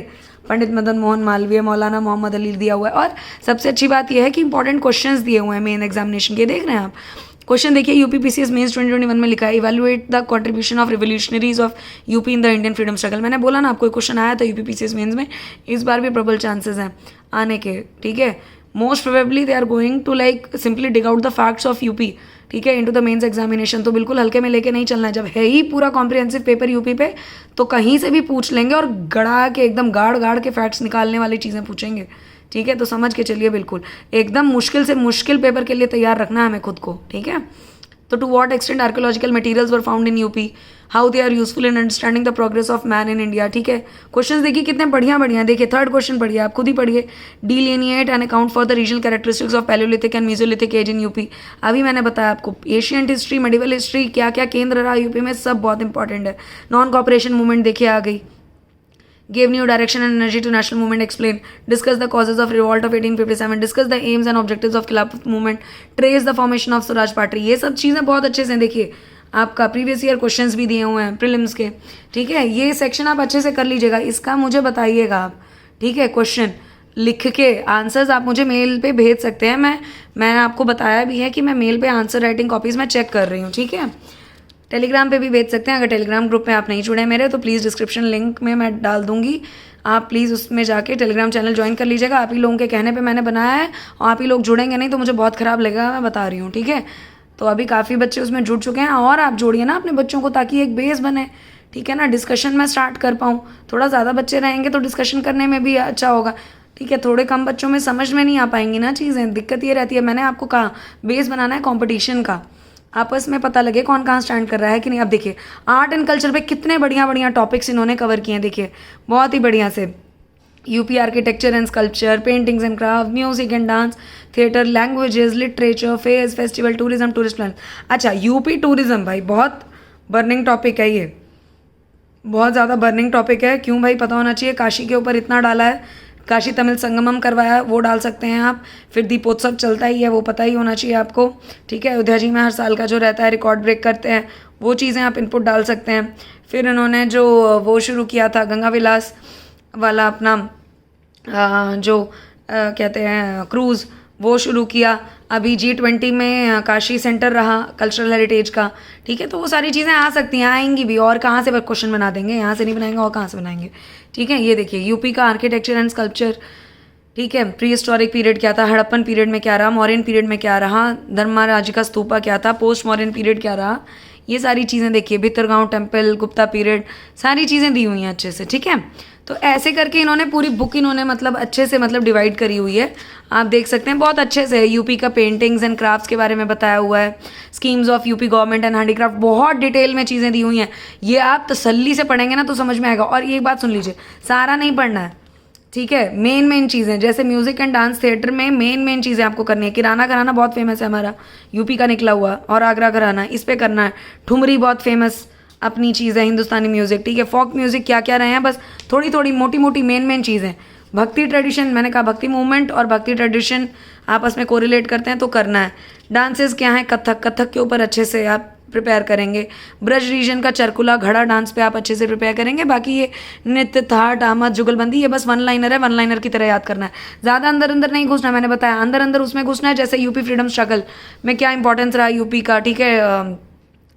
पंडित मदन मोहन मालवीय, मौलाना मोहम्मद अली दिया हुआ है, और सबसे अच्छी बात यह है कि इंपॉर्टेंट क्वेश्चंस दिए हुए हैं मेन एग्जामिनेशन के। देख रहे हैं आप क्वेश्चन, देखिए यूपीपीसीएस मेंस 2021 में लिखा है evaluate the contribution of revolutionaries of UP in the Indian freedom struggle. मैंने बोला ना आपको क्वेश्चन आया था यूपीपीसीएस मेंस में, इस बार भी प्रबल चांसेस हैं आने के, ठीक है। Most probably they are going to like simply dig out the facts of UP, ठीक है, इनटू द मेंस एग्जामिनेशन। तो बिल्कुल हल्के में लेके नहीं चलना है, जब है ही पूरा कॉम्प्रिहेंसिव पेपर यूपी पे तो कहीं से भी पूछ लेंगे और गड़ा के एकदम गाड़ के फैक्ट्स निकालने वाली चीज़ें पूछेंगे, ठीक है। तो समझ के चलिए, बिल्कुल एकदम मुश्किल से मुश्किल पेपर के लिए तैयार रखना है हमें खुद को, ठीक है। तो to what extent archaeological materials were found in UP, how they are useful in understanding the progress of man in India, ठीक है। क्वेश्चन देखिए कितने बढ़िया देखिए। थर्ड क्वेश्चन पढ़िए, आप खुद ही पढ़िए, delineate and account for the regional characteristics of palaeolithic and mesolithic age in UP. अभी मैंने बताया आपको एशियंट हिस्ट्री, मेडिवल हिस्ट्री, क्या क्या केंद्र रहा यूपी में, सब बहुत इंपॉर्टेंट है। नॉन कॉपरेशन मूवमेंट देखिए आ गई, gave new direction and energy to national movement, explain, discuss the causes of revolt of 1857, discuss the aims and objectives of खिलाफत movement, trace the formation of Swaraj party. ये सब चीज़ें बहुत अच्छे से देखिए, आपका प्रीवियस ईयर क्वेश्चंस भी दिए हुए हैं प्रीलिम्स के, ठीक है। ये सेक्शन आप अच्छे से कर लीजिएगा, इसका मुझे बताइएगा आप, ठीक है। क्वेश्चन लिख के आंसर्स आप मुझे मेल पे भेज सकते हैं, मैंने आपको बताया भी है कि मैं मेल पे आंसर राइटिंग कॉपीज़ मैं चेक कर रही हूँ, ठीक है। टेलीग्राम पे भी भेज सकते हैं, अगर टेलीग्राम ग्रुप में आप नहीं जुड़े मेरे तो प्लीज़ डिस्क्रिप्शन लिंक में मैं डाल दूंगी, आप प्लीज़ उसमें जाके टेलीग्राम चैनल ज्वाइन कर लीजिएगा। आप ही लोगों के कहने पे मैंने बनाया है, और आप ही लोग जुड़ेंगे नहीं तो मुझे बहुत ख़राब लगेगा, मैं बता रही हूँ, ठीक है। तो अभी काफ़ी बच्चे उसमें जुड़ चुके हैं, और आप जोड़िए ना अपने बच्चों को ताकि एक बेस बने, ठीक है ना, डिस्कशन में स्टार्ट कर पाऊँ। थोड़ा ज़्यादा बच्चे रहेंगे तो डिस्कशन करने में भी अच्छा होगा, ठीक है। थोड़े कम बच्चों में समझ में नहीं आ पाएंगी ना चीज़ें, दिक्कत ये रहती है। मैंने आपको कहा बेस बनाना है कॉम्पिटिशन का, आपस में पता लगे कौन कहाँ स्टैंड कर रहा है कि नहीं। अब देखिए आर्ट एंड कल्चर पे कितने बढ़िया टॉपिक्स इन्होंने कवर किए हैं, देखिए बहुत ही बढ़िया से। UP architecture and sculpture, paintings and craft, music and dance, theatre, languages, literature, fairs, festival, tourism, tourist plan. अच्छा यूपी टूरिज्म भाई बहुत बर्निंग टॉपिक है, ये बहुत ज़्यादा बर्निंग टॉपिक है। क्यों भाई, पता होना चाहिए। काशी के ऊपर इतना डाला है, काशी तमिल संगमम करवाया, वो डाल सकते हैं आप। फिर दीपोत्सव चलता ही है, वो पता ही होना चाहिए आपको, ठीक है। अयोध्या जी में हर साल का जो रहता है रिकॉर्ड ब्रेक करते हैं, वो चीज़ें आप इनपुट डाल सकते हैं। फिर इन्होंने जो वो शुरू किया था गंगा विलास वाला अपना जो कहते हैं क्रूज़, वो शुरू किया। अभी G20 में काशी सेंटर रहा कल्चरल हेरिटेज का, ठीक है। तो वो सारी चीज़ें आ सकती हैं, आएंगी भी, और कहाँ से क्वेश्चन बना देंगे, यहाँ से नहीं बनाएंगे और कहाँ से बनाएंगे, ठीक है। ये देखिए यूपी का आर्किटेक्चर एंड स्कल्पचर, ठीक है। प्री हिस्टोरिक पीरियड क्या था, हड़प्पन पीरियड में क्या रहा, मौर्यन पीरियड में क्या रहा, धर्मराज का स्तूपा क्या था, पोस्ट मौर्यन पीरियड क्या रहा, ये सारी चीज़ें देखिए। भितरगांव टेम्पल, गुप्ता पीरियड, सारी चीज़ें दी हुई हैं अच्छे से, ठीक है। तो ऐसे करके इन्होंने पूरी बुक इन्होंने मतलब अच्छे से मतलब डिवाइड करी हुई है, आप देख सकते हैं बहुत अच्छे से। यूपी का पेंटिंग्स एंड क्राफ्ट्स के बारे में बताया हुआ है, schemes of UP government and handicraft, बहुत डिटेल में चीज़ें दी हुई हैं। ये आप तसल्ली से पढ़ेंगे ना तो समझ में आएगा। और एक बात सुन लीजिए, सारा नहीं पढ़ना है, ठीक है। मेन चीज़ें जैसे म्यूजिक एंड डांस थिएटर में मेन चीज़ें आपको करनी है। किराना घराना बहुत फेमस है हमारा, यूपी का निकला हुआ, और आगरा घराना, इस पर करना है। ठुमरी बहुत फेमस अपनी चीज़ है, हिंदुस्तानी म्यूज़िक, ठीक है। फोक म्यूज़िक क्या क्या रहे हैं, बस थोड़ी मोटी मेन चीज़ें। भक्ति ट्रेडिशन, मैंने कहा भक्ति मूवमेंट और भक्ति ट्रेडिशन आपस में कोरिलेट करते हैं तो करना है। डांसेस क्या है, कथक के ऊपर अच्छे से आप प्रिपेयर करेंगे। ब्रज रीजन का चरकुला घड़ा डांस पे आप अच्छे से प्रिपेयर करेंगे। बाकी ये नृत्य, थाट, आमद, जुगलबंदी, ये बस वन लाइनर है, वन लाइनर की तरह याद करना है, ज़्यादा अंदर अंदर नहीं घुसना। मैंने बताया अंदर अंदर उसमें घुसना है, जैसे यूपी फ्रीडम स्ट्रगल में क्या इंपॉर्टेंस रहा यूपी का, ठीक है,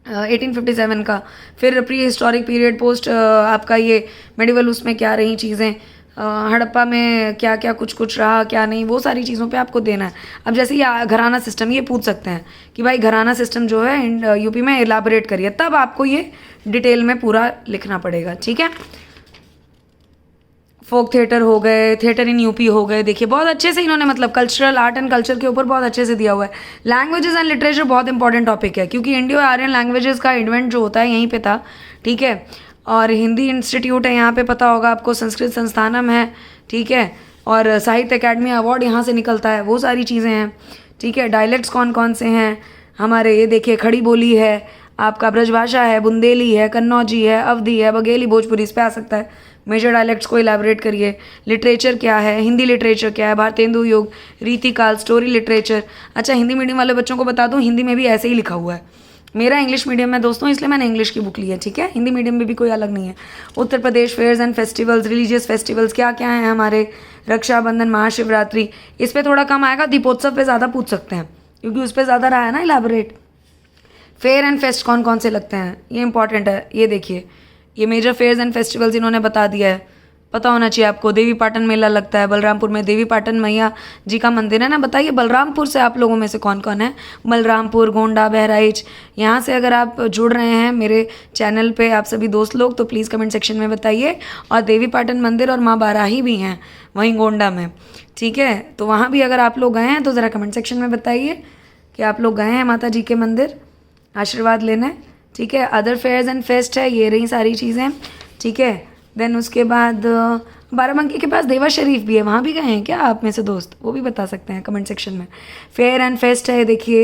1857 का, फिर प्री हिस्टोरिक पीरियड, पोस्ट आपका ये मेडिवल, उसमें क्या रही चीज़ें, हड़प्पा में क्या क्या कुछ कुछ रहा, क्या नहीं, वो सारी चीज़ों पे आपको देना है। अब जैसे ये घराना सिस्टम, ये पूछ सकते हैं कि भाई घराना सिस्टम जो है यूपी में इलाबोरेट करिए, तब आपको ये डिटेल में पूरा लिखना पड़ेगा, ठीक है। फोक थिएटर हो गए, थिएटर इन यूपी हो गए, देखिए बहुत अच्छे से इन्होंने मतलब कल्चरल, आर्ट एंड कल्चर के ऊपर बहुत अच्छे से दिया हुआ है। लैंग्वेजेस एंड लिटरेचर बहुत इंपॉर्टेंट टॉपिक है, क्योंकि इंडियो आर्यन लैंग्वेजेस का इवेंट जो होता है यहीं पे था, ठीक है। और हिंदी इंस्टीट्यूट है यहाँ पे, पता होगा आपको, संस्कृत संस्थानम है, ठीक है, और साहित्य अकेडमी अवार्ड यहाँ से निकलता है, वो सारी चीज़ें हैं, ठीक है। डायलेक्ट्स कौन कौन से हैं हमारे, ये देखिए, खड़ी बोली है आपका, ब्रजभाषा है, बुंदेली है, कन्नौजी है, अवधी है, बघेली, भोजपुरी, इस पर आ सकता है। मेजर डायलेक्ट्स को इलेबोरेट करिए। लिटरेचर क्या है, हिंदी लिटरेचर क्या है, भारतेंदु युग, रीतिकाल, स्टोरी लिटरेचर। अच्छा, हिंदी मीडियम वाले बच्चों को बता दूं, हिंदी में भी ऐसे ही लिखा हुआ है। मेरा इंग्लिश मीडियम में दोस्तों, इसलिए मैंने इंग्लिश की बुक ली है, ठीक है। हिंदी मीडियम में भी कोई अलग नहीं है। Uttar Pradesh fairs and festivals, religious festivals क्या क्या हैं हमारे, रक्षाबंधन, महाशिवरात्रि, इस पर थोड़ा कम आएगा। दीपोत्सव पे ज़्यादा पूछ सकते हैं, क्योंकि उस पर ज़्यादा रहा है ना इलेबोरेट। फेयर एंड फेस्ट कौन कौन से लगते हैं, ये इंपॉर्टेंट है। ये देखिए, ये मेजर फेयर्स एंड फेस्टिवल्स इन्होंने बता दिया है, पता होना चाहिए आपको। देवी पाटन मेला लगता है बलरामपुर में, देवी पाटन मैया जी का मंदिर है ना। बताइए बलरामपुर से आप लोगों में से कौन कौन है, बलरामपुर, गोंडा, बहराइच, यहाँ से अगर आप जुड़ रहे हैं मेरे चैनल पे, आप सभी दोस्त लोग, तो प्लीज़ कमेंट सेक्शन में बताइए। और देवी पाटन मंदिर और माँ बाराही भी हैं वहीं गोंडा में, ठीक है। तो वहाँ भी अगर आप लोग गए हैं तो ज़रा कमेंट सेक्शन में बताइए कि आप लोग गए हैं माता जी के मंदिर आशीर्वाद लेने, ठीक है। अदर फेयर्स एंड फेस्ट है, ये रही सारी चीज़ें, ठीक है। देन उसके बाद बाराबंकी के पास देवा शरीफ भी है, वहाँ भी गए हैं क्या आप में से दोस्त, वो भी बता सकते हैं कमेंट सेक्शन में। फेयर एंड फेस्ट है, देखिए,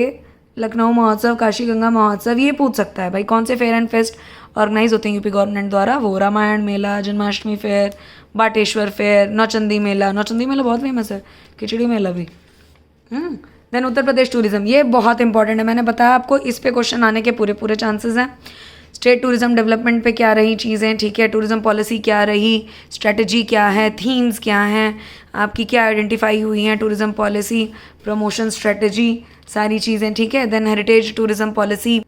लखनऊ महोत्सव, काशी गंगा महोत्सव, ये पूछ सकता है भाई कौन से फेयर एंड फेस्ट ऑर्गेनाइज होते हैं यूपी गवर्नमेंट द्वारा। वो रामायण मेला, जन्माष्टमी फेयर, बाटेश्वर फेयर, नौचंदी मेला, नौचंदी मेला बहुत फेमस है, खिचड़ी मेला भी। देन उत्तर प्रदेश टूरिज्म, ये बहुत इंपॉर्टेंट है, मैंने बताया आपको, इस पे क्वेश्चन आने के पूरे पूरे चांसेस हैं। स्टेट टूरिज्म डेवलपमेंट पे क्या रही चीज़ें, ठीक है, टूरिज्म पॉलिसी क्या रही, स्ट्रेटजी क्या है, थीम्स क्या हैं आपकी, क्या आइडेंटिफाई हुई हैं, टूरिज्म पॉलिसी, प्रमोशन स्ट्रेटजी, सारी चीज़ें, ठीक है। Then heritage tourism policy,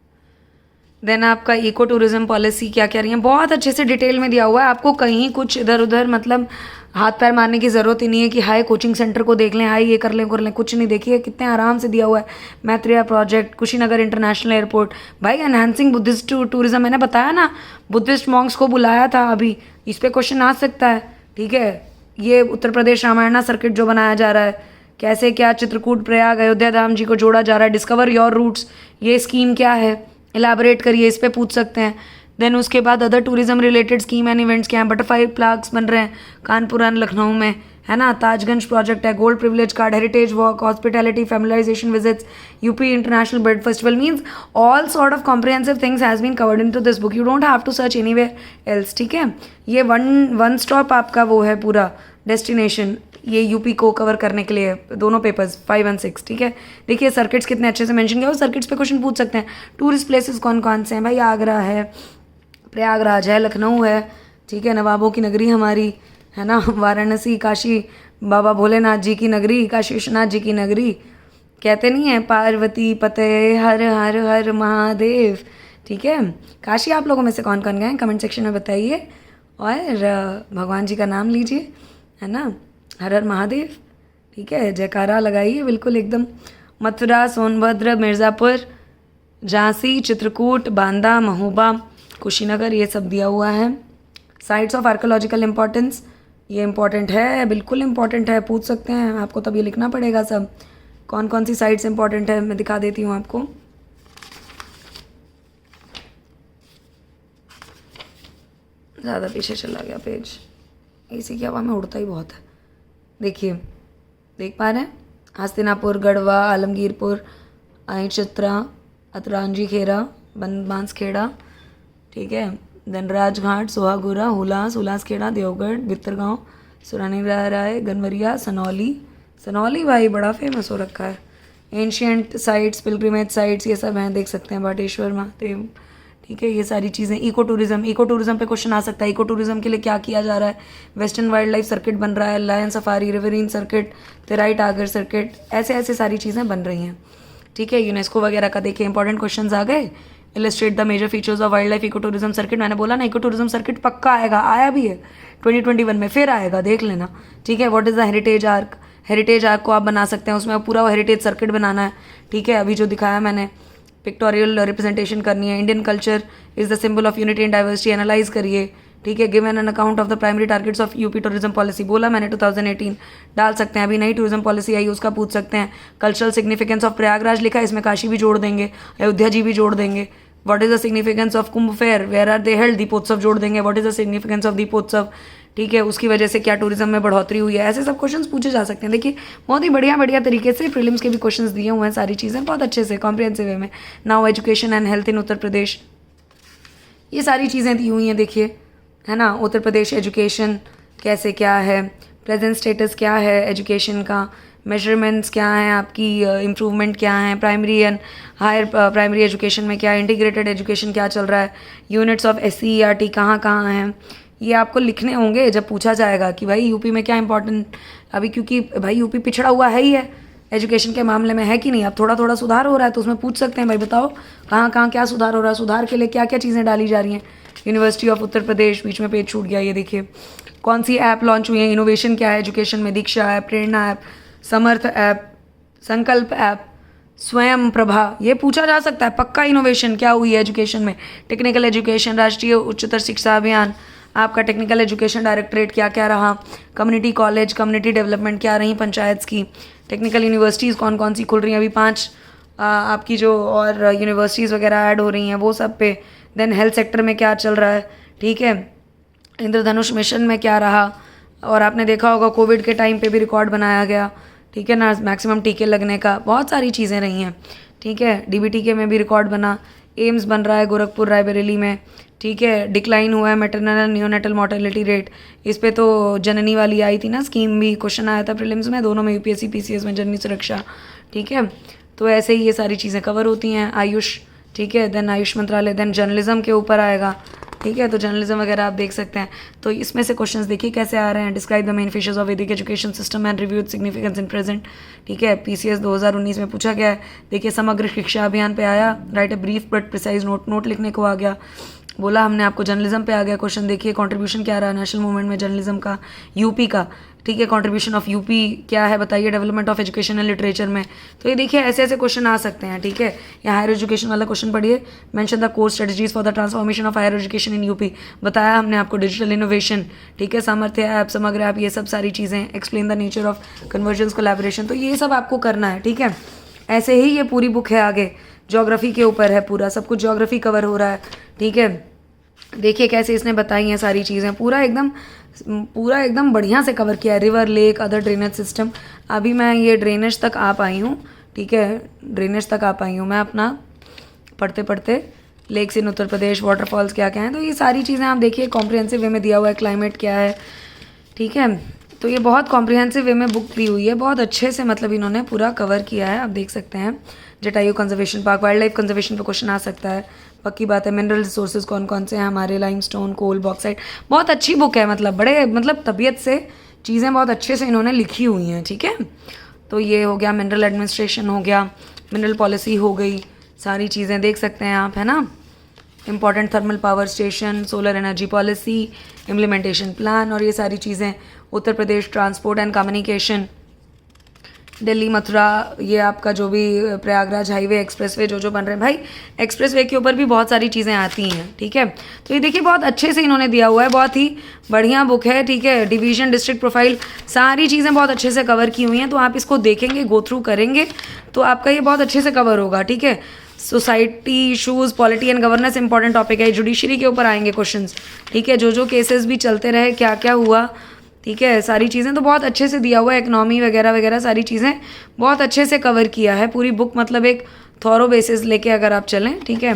then आपका इको टूरिज्म पॉलिसी क्या क्या रही है, बहुत अच्छे से डिटेल में दिया हुआ है आपको। कहीं कुछ इधर उधर मतलब हाथ पैर मारने की ज़रूरत ही नहीं है कि हाई कोचिंग सेंटर को देख लें, हाई ये कर लें, कुछ नहीं। देखिए कितने आराम से दिया हुआ है। Maitreya project, Kushinagar international airport, भाई एनहांसिंग बुद्धिस्ट टूरिज्म, मैंने बताया ना, बुद्धिस्ट मॉन्क्स को बुलाया था अभी, इस पर क्वेश्चन आ सकता है, ठीक है। ये उत्तर प्रदेश रामायणा सर्किट जो बनाया जा रहा है, कैसे क्या चित्रकूट, प्रयाग, अयोध्या धाम जी को जोड़ा जा रहा है, डिस्कवर योर रूट्स, ये स्कीम क्या है, इलाबोरेट करिए, इस पर पूछ सकते हैं। देन उसके बाद other tourism related scheme and events क्या हैं, बटरफ्लाई पार्क्स बन रहे हैं कानपुर एंड लखनऊ में, है ना, ताजगंज प्रोजेक्ट है, gold privilege card, heritage walk, hospitality, familiarisation visits, UP international bird festival, means all sort of comprehensive things has been covered into this book, you don't have to search anywhere else, ठीक है। ये वन स्टॉप आपका वो है पूरा डेस्टिनेशन, ये यूपी को कवर करने के लिए, दोनों पेपर्स 5 और 6, ठीक है। देखिए सर्किट्स कितने अच्छे से मेंशन किया हो, सर्किट्स पे क्वेश्चन पूछ सकते हैं। टूरिस्ट प्लेसेस कौन कौन से हैं भाई, आगरा है, प्रयागराज है, लखनऊ है, ठीक है, नवाबों की नगरी हमारी, है ना, वाराणसी, काशी बाबा भोलेनाथ जी की नगरी, काशी विश्वनाथ जी की नगरी, कहते नहीं है पार्वती पते हर हर हर महादेव, ठीक है। काशी आप लोगों में से कौन कौन गए हैं कमेंट सेक्शन में बताइए, और भगवान जी का नाम लीजिए, है ना, हर हर महादेव, ठीक है, जयकारा लगाइए बिल्कुल एकदम। मथुरा, सोनभद्र, मिर्ज़ापुर, झांसी, चित्रकूट, बांदा, महोबा, कुशीनगर, ये सब दिया हुआ है। साइट्स ऑफ आर्कोलॉजिकल इम्पोर्टेंस, ये इम्पॉर्टेंट है, बिल्कुल इम्पॉर्टेंट है, पूछ सकते हैं आपको, तब ये लिखना पड़ेगा सब, कौन कौन सी साइट्स इंपॉर्टेंट है, मैं दिखा देती हूँ आपको। ज़्यादा पीछे चला गया पेज, इसी की हवा में उड़ता ही बहुत है। देखिए, देख पा रहे हैं, हस्तिनापुर, गढ़वा, आलमगीरपुर, आईचित्रा, अतरांजी खेरा, बांसखेड़ा, ठीक है। देन राजघाट, सोहागुरा, हुलास, हुलासखेड़ा, देवगढ़, भितरगांव, सुरानी राय, गनवरिया, सनौली भाई बड़ा फेमस हो रखा है, एंशियंट साइट्स, पिलग्रिमेज साइट्स, ये सब हैं, देख सकते हैं, बाटेश्वर महादेव, ठीक है, ये सारी चीज़ें। इको टूरिज्म पे क्वेश्चन आ सकता है, इको टूरिज्म के लिए क्या किया जा रहा है, वेस्टर्न वाइल्ड लाइफ सर्किट बन रहा है, lion safari, riverine circuit, Terai tiger circuit, ऐसे ऐसे सारी चीज़ें बन रही हैं, ठीक है। यूनेस्को वगैरह का देखिए इंपॉर्टेंट क्वेश्चन आ गए। Illustrate the major features of wild life eco tourism circuit, मैंने बोला ना इको टूरिज्म सर्किट पक्का आएगा, आया भी है 2021 में, फिर आएगा, देख लेना, ठीक है। What is the heritage arc, heritage arc को आप बना सकते हैं, उसमें पूरा हेरिटेज सर्किट बनाना है, ठीक है। अभी जो दिखाया मैंने, पिक्टोरियल रिप्रेजेंटेशन करनी है, Indian culture is the symbol of unity and diversity, analyse करिए, ठीक है। Given an account of the primary targets of UP tourism policy, बोला मैंने 2018, डाल सकते हैं, अभी नई टूरिज्म पॉलिसी आई उसका पूछ सकते हैं। कल्चरल सिग्निफिकेंस ऑफ प्रयागराज लिखा है, इसमें काशी भी जोड़ देंगे, अयोध्या जी भी जोड़ देंगे। What is the significance of Kumbh fair, where are they held, Deepotsav जोड़ देंगे। What is the significance of Deepotsav, ठीक है, उसकी वजह से क्या टूरिज्म में बढ़ोतरी हुई है, ऐसे सब क्वेश्चंस पूछे जा सकते हैं। देखिए बहुत ही बढ़िया तरीके से प्रीलिम्स के भी क्वेश्चंस दिए हुए हैं, सारी चीज़ें बहुत अच्छे से कॉम्प्रिहेंसिव वे में। नाउ एजुकेशन एंड हेल्थ इन उत्तर प्रदेश, ये सारी चीज़ें दी हुई हैं, देखिए, है ना। उत्तर प्रदेश एजुकेशन कैसे क्या है, प्रेजेंट स्टेटस क्या है एजुकेशन का, मेजरमेंट्स क्या हैं आपकी, इम्प्रूवमेंट क्या है, primary and higher primary education में क्या, इंटीग्रेटेड एजुकेशन क्या चल रहा है, यूनिट्स ऑफ SCERT कहाँ कहाँ हैं, ये आपको लिखने होंगे जब पूछा जाएगा कि भाई यूपी में क्या इंपॉर्टेंट अभी, क्योंकि भाई यूपी पिछड़ा हुआ है ही है एजुकेशन के मामले में, है कि नहीं। अब थोड़ा थोड़ा सुधार हो रहा है तो उसमें पूछ सकते हैं भाई बताओ कहाँ कहाँ क्या सुधार हो रहा है, सुधार के लिए क्या क्या चीज़ें डाली जा रही हैं। यूनिवर्सिटी ऑफ उत्तर प्रदेश, बीच में पेज छूट गया, ये देखिए कौन सी ऐप लॉन्च हुई है, इनोवेशन क्या है एजुकेशन में, दीक्षा ऐप, प्रेरणा ऐप, समर्थ ऐप, संकल्प ऐप, स्वयं प्रभा, ये पूछा जा सकता है पक्का। इनोवेशन क्या हुई है एजुकेशन में, टेक्निकल एजुकेशन, राष्ट्रीय उच्चतर शिक्षा अभियान, आपका टेक्निकल एजुकेशन डायरेक्टरेट क्या क्या रहा, कम्युनिटी कॉलेज, कम्युनिटी डेवलपमेंट क्या रही पंचायत की, टेक्निकल यूनिवर्सिटीज़ कौन कौन सी खुल रही हैं, अभी 5 आपकी जो और यूनिवर्सिटीज़ वगैरह ऐड हो रही हैं वो सब पे। देन हेल्थ सेक्टर में क्या चल रहा है, ठीक है, इंद्रधनुष मिशन में क्या रहा, और आपने देखा होगा कोविड के टाइम पे भी रिकॉर्ड बनाया गया, ठीक है ना, मैक्सिमम टीके लगने का, बहुत सारी चीज़ें रही हैं, ठीक है। DBT में भी रिकॉर्ड बना, एम्स बन रहा है गोरखपुर रायबरेली में, ठीक है। डिक्लाइन हुआ है maternal and neonatal mortality rate, इस पे तो जननी वाली आई थी ना स्कीम, भी क्वेश्चन आया था प्रीलिम्स में, दोनों में UPSC PCS में जननी सुरक्षा, ठीक है। तो ऐसे ही ये सारी चीज़ें कवर होती हैं। आयुष, ठीक है, देन आयुष मंत्रालय, देन जर्नलिज्म के ऊपर आएगा, ठीक है, तो जर्नलिज्म वगैरह आप देख सकते हैं। तो इसमें से क्वेश्चंस देखिए कैसे आ रहे हैं। Describe the main features of Vedic education system and review significance in present, ठीक है, PCS 2019 में पूछा गया है। देखिए समग्र शिक्षा अभियान पे आया, right a brief but precise note लिखने को आ गया, बोला हमने आपको जर्नलिज्म पे आ गया क्वेश्चन। देखिए कंट्रीब्यूशन क्या रहा है नेशनल मूवमेंट में जर्नलिज्म का, यूपी का, ठीक है, कंट्रीब्यूशन ऑफ यूपी क्या है बताइए development of education and literature में। तो ये देखिए ऐसे ऐसे क्वेश्चन आ सकते हैं, ठीक है। या हायर एजुकेशन वाला क्वेश्चन पढ़िए, mention the course strategies for the transformation of higher education in UP, बताया हमने आपको डिजिटल इनोवेशन, ठीक है, सामर्थ्य ऐप, समग्र ऐप, ये सब सारी चीज़ें, explain the nature of convergence collaboration, तो ये सब आपको करना है, ठीक है। ऐसे ही ये पूरी बुक है, आगे ज्योग्राफी के ऊपर है, पूरा सब कुछ ज्योग्राफी कवर हो रहा है, ठीक है। देखिए कैसे इसने बताई हैं सारी चीज़ें, पूरा एकदम बढ़िया से कवर किया है। River, lake, other drainage system, अभी मैं ये ड्रेनेज तक आ पाई हूँ, ठीक है, ड्रेनेज तक आ पाई हूँ मैं अपना पढ़ते पढ़ते। लेक्स इन उत्तर प्रदेश, वाटरफॉल्स क्या क्या हैं, तो ये सारी चीज़ें आप देखिए कॉम्प्रिहेंसिव वे में दिया हुआ है। क्लाइमेट क्या है, ठीक है, तो ये बहुत कॉम्प्रिहेंसिव वे में बुक दी हुई है, बहुत अच्छे से मतलब इन्होंने पूरा कवर किया है, आप देख सकते हैं। Jatayu conservation park, wild life conservation पे क्वेश्चन आ सकता है, पक्की बात है। मिनरल रिसोर्सेज कौन कौन से हैं हमारे, लाइमस्टोन, कोल, बॉक्साइट, बहुत अच्छी बुक है, मतलब तबीयत से चीज़ें बहुत अच्छे से इन्होंने लिखी हुई हैं, ठीक है। तो ये हो गया मिनरल एडमिनिस्ट्रेशन, हो गया मिनरल पॉलिसी, हो गई सारी चीज़ें देख सकते हैं आप, है ना। Important thermal power station, solar energy policy, implementation plan, और ये सारी चीज़ें। Uttar Pradesh transport and communication, Delhi Mathura, ये आपका जो भी प्रयागराज हाईवे, एक्सप्रेसवे जो बन रहे हैं भाई, एक्सप्रेसवे के ऊपर भी बहुत सारी चीज़ें आती हैं, ठीक है। तो ये देखिए बहुत अच्छे से इन्होंने दिया हुआ है, बहुत ही बढ़िया बुक है, ठीक है। डिवीजन, डिस्ट्रिक्ट प्रोफाइल, सारी चीज़ें बहुत अच्छे से कवर की हुई हैं, तो आप इसको देखेंगे, गो थ्रू करेंगे तो आपका ये बहुत अच्छे से कवर होगा, ठीक है। Society issues, polity and governance important topic है। जुडिशरी के ऊपर आएंगे क्वेश्चंस, ठीक है, जो केसेस भी चलते रहे, क्या क्या हुआ, ठीक है, सारी चीज़ें तो बहुत अच्छे से दिया हुआ है। इकनॉमी वगैरह वगैरह सारी चीज़ें बहुत अच्छे से कवर किया है पूरी बुक, मतलब एक थॉरो बेसिस लेके अगर आप चलें, ठीक है।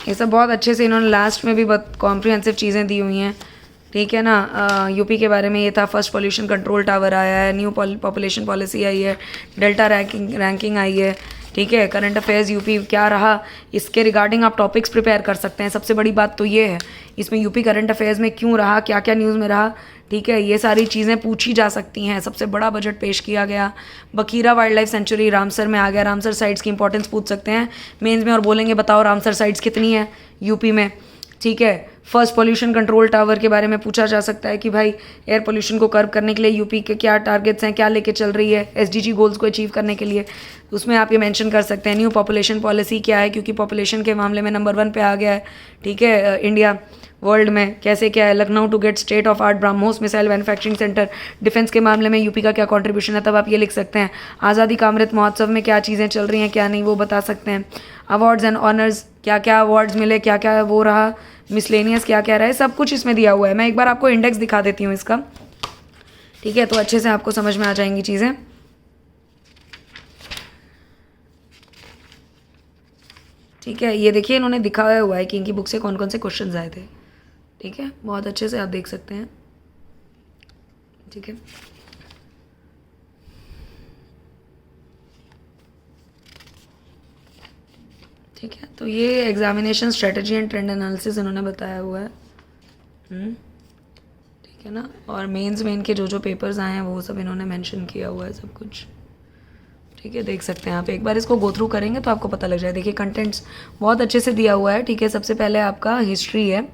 ये सब बहुत अच्छे से इन्होंने लास्ट में भी बहुत कॉम्प्रिहेंसिव चीज़ें दी हुई हैं, ठीक है ना। यूपी के बारे में ये था, फर्स्ट पोल्यूशन कंट्रोल टावर आया है, न्यू पॉपुलेशन पॉलिसी आई है, डेल्टा रैंकिंग आई है, ठीक है। करंट अफेयर्स यूपी क्या रहा, इसके रिगार्डिंग आप टॉपिक्स प्रिपेयर कर सकते हैं। सबसे बड़ी बात तो ये है इसमें यूपी करंट अफेयर्स में क्यों रहा, क्या क्या न्यूज़ में रहा, ठीक है, ये सारी चीज़ें पूछी जा सकती हैं। सबसे बड़ा बजट पेश किया गया, Bakhira wild life sanctuary Ramsar में आ गया, रामसर साइट्स की इंपॉर्टेंस पूछ सकते हैं मेंस में और बोलेंगे बताओ रामसर साइट्स कितनी है यूपी में, ठीक है। फर्स्ट पोल्यूशन कंट्रोल टावर के बारे में पूछा जा सकता है कि भाई एयर पोल्यूशन को कर्व करने के लिए यूपी के क्या टारगेट्स हैं, क्या लेके चल रही है एसडीजी गोल्स को अचीव करने के लिए, उसमें आप ये मेंशन कर सकते हैं। न्यू पॉपुलेशन पॉलिसी क्या है, क्योंकि पॉपुलेशन के मामले में नंबर 1 पे आ गया है, ठीक है, इंडिया वर्ल्ड में कैसे क्या है। Lucknow to get state of art BrahMos missile manufacturing centre, defence के मामले में यूपी का क्या कंट्रीब्यूशन है, तब आप ये लिख सकते हैं। आज़ादी का अमृत महोत्सव में क्या चीज़ें चल रही हैं क्या नहीं वो बता सकते हैं। अवार्ड्स एंड ऑनर्स, क्या क्या अवार्ड्स मिले, क्या क्या वो रहा, मिसलेनियस क्या क्या रहा है, सब कुछ इसमें दिया हुआ है। मैं एक बार आपको इंडेक्स दिखा देती हूँ इसका, ठीक है, तो अच्छे से आपको समझ में आ जाएंगी चीज़ें। ठीक है, ये देखिए इन्होंने दिखाया हुआ है कि इनकी बुक से कौन कौन से क्वेश्चन आए थे, ठीक है, बहुत अच्छे से आप देख सकते हैं, ठीक है। ठीक है, तो ये examination strategy and trend analysis इन्होंने बताया हुआ है, ठीक है ना। और मेंस में इनके जो जो पेपर्स आए हैं वो सब इन्होंने मेंशन किया हुआ है सब कुछ, ठीक है, देख सकते हैं आप। एक बार इसको गो थ्रू करेंगे तो आपको पता लग जाए। देखिए कंटेंट्स बहुत अच्छे से दिया हुआ है, ठीक है। सबसे पहले आपका हिस्ट्री है,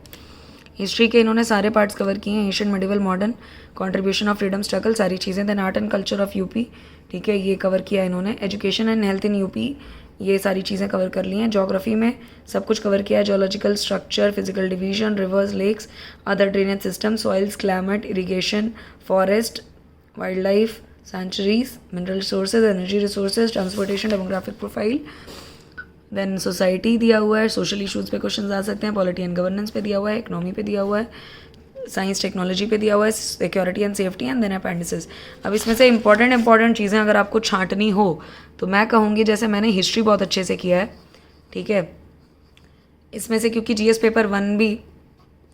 हिस्ट्री के इन्होंने सारे पार्ट्स कवर किए हैं, Asian medieval modern, contribution of freedom struggle, सारी चीज़ें। Then art and culture of UP, ठीक है, ये कवर किया इन्होंने। Education and health in UP, ये सारी चीज़ें कवर कर ली हैं। ज्योग्राफी में सब कुछ कवर किया है, geological structure, physical division, rivers, lakes, other drainage system, soils, climate, irrigation, forest, wild life sanctuaries, mineral resources, energy resources, transportation, demographic profile. Then society दिया हुआ है, सोशल इश्यूज़ पे क्वेश्चन आ सकते हैं, पॉलिटी एंड गवर्नेंस पे दिया हुआ है, इकोनॉमी पे दिया हुआ है, साइंस टेक्नोलॉजी पे दिया हुआ है, security and safety, and then appendices. अब इसमें से इंपॉर्टेंट चीज़ें अगर आपको छांटनी हो तो मैं कहूँगी, जैसे मैंने हिस्ट्री बहुत अच्छे से किया है, ठीक है, इसमें से क्योंकि जीएस पेपर 1 भी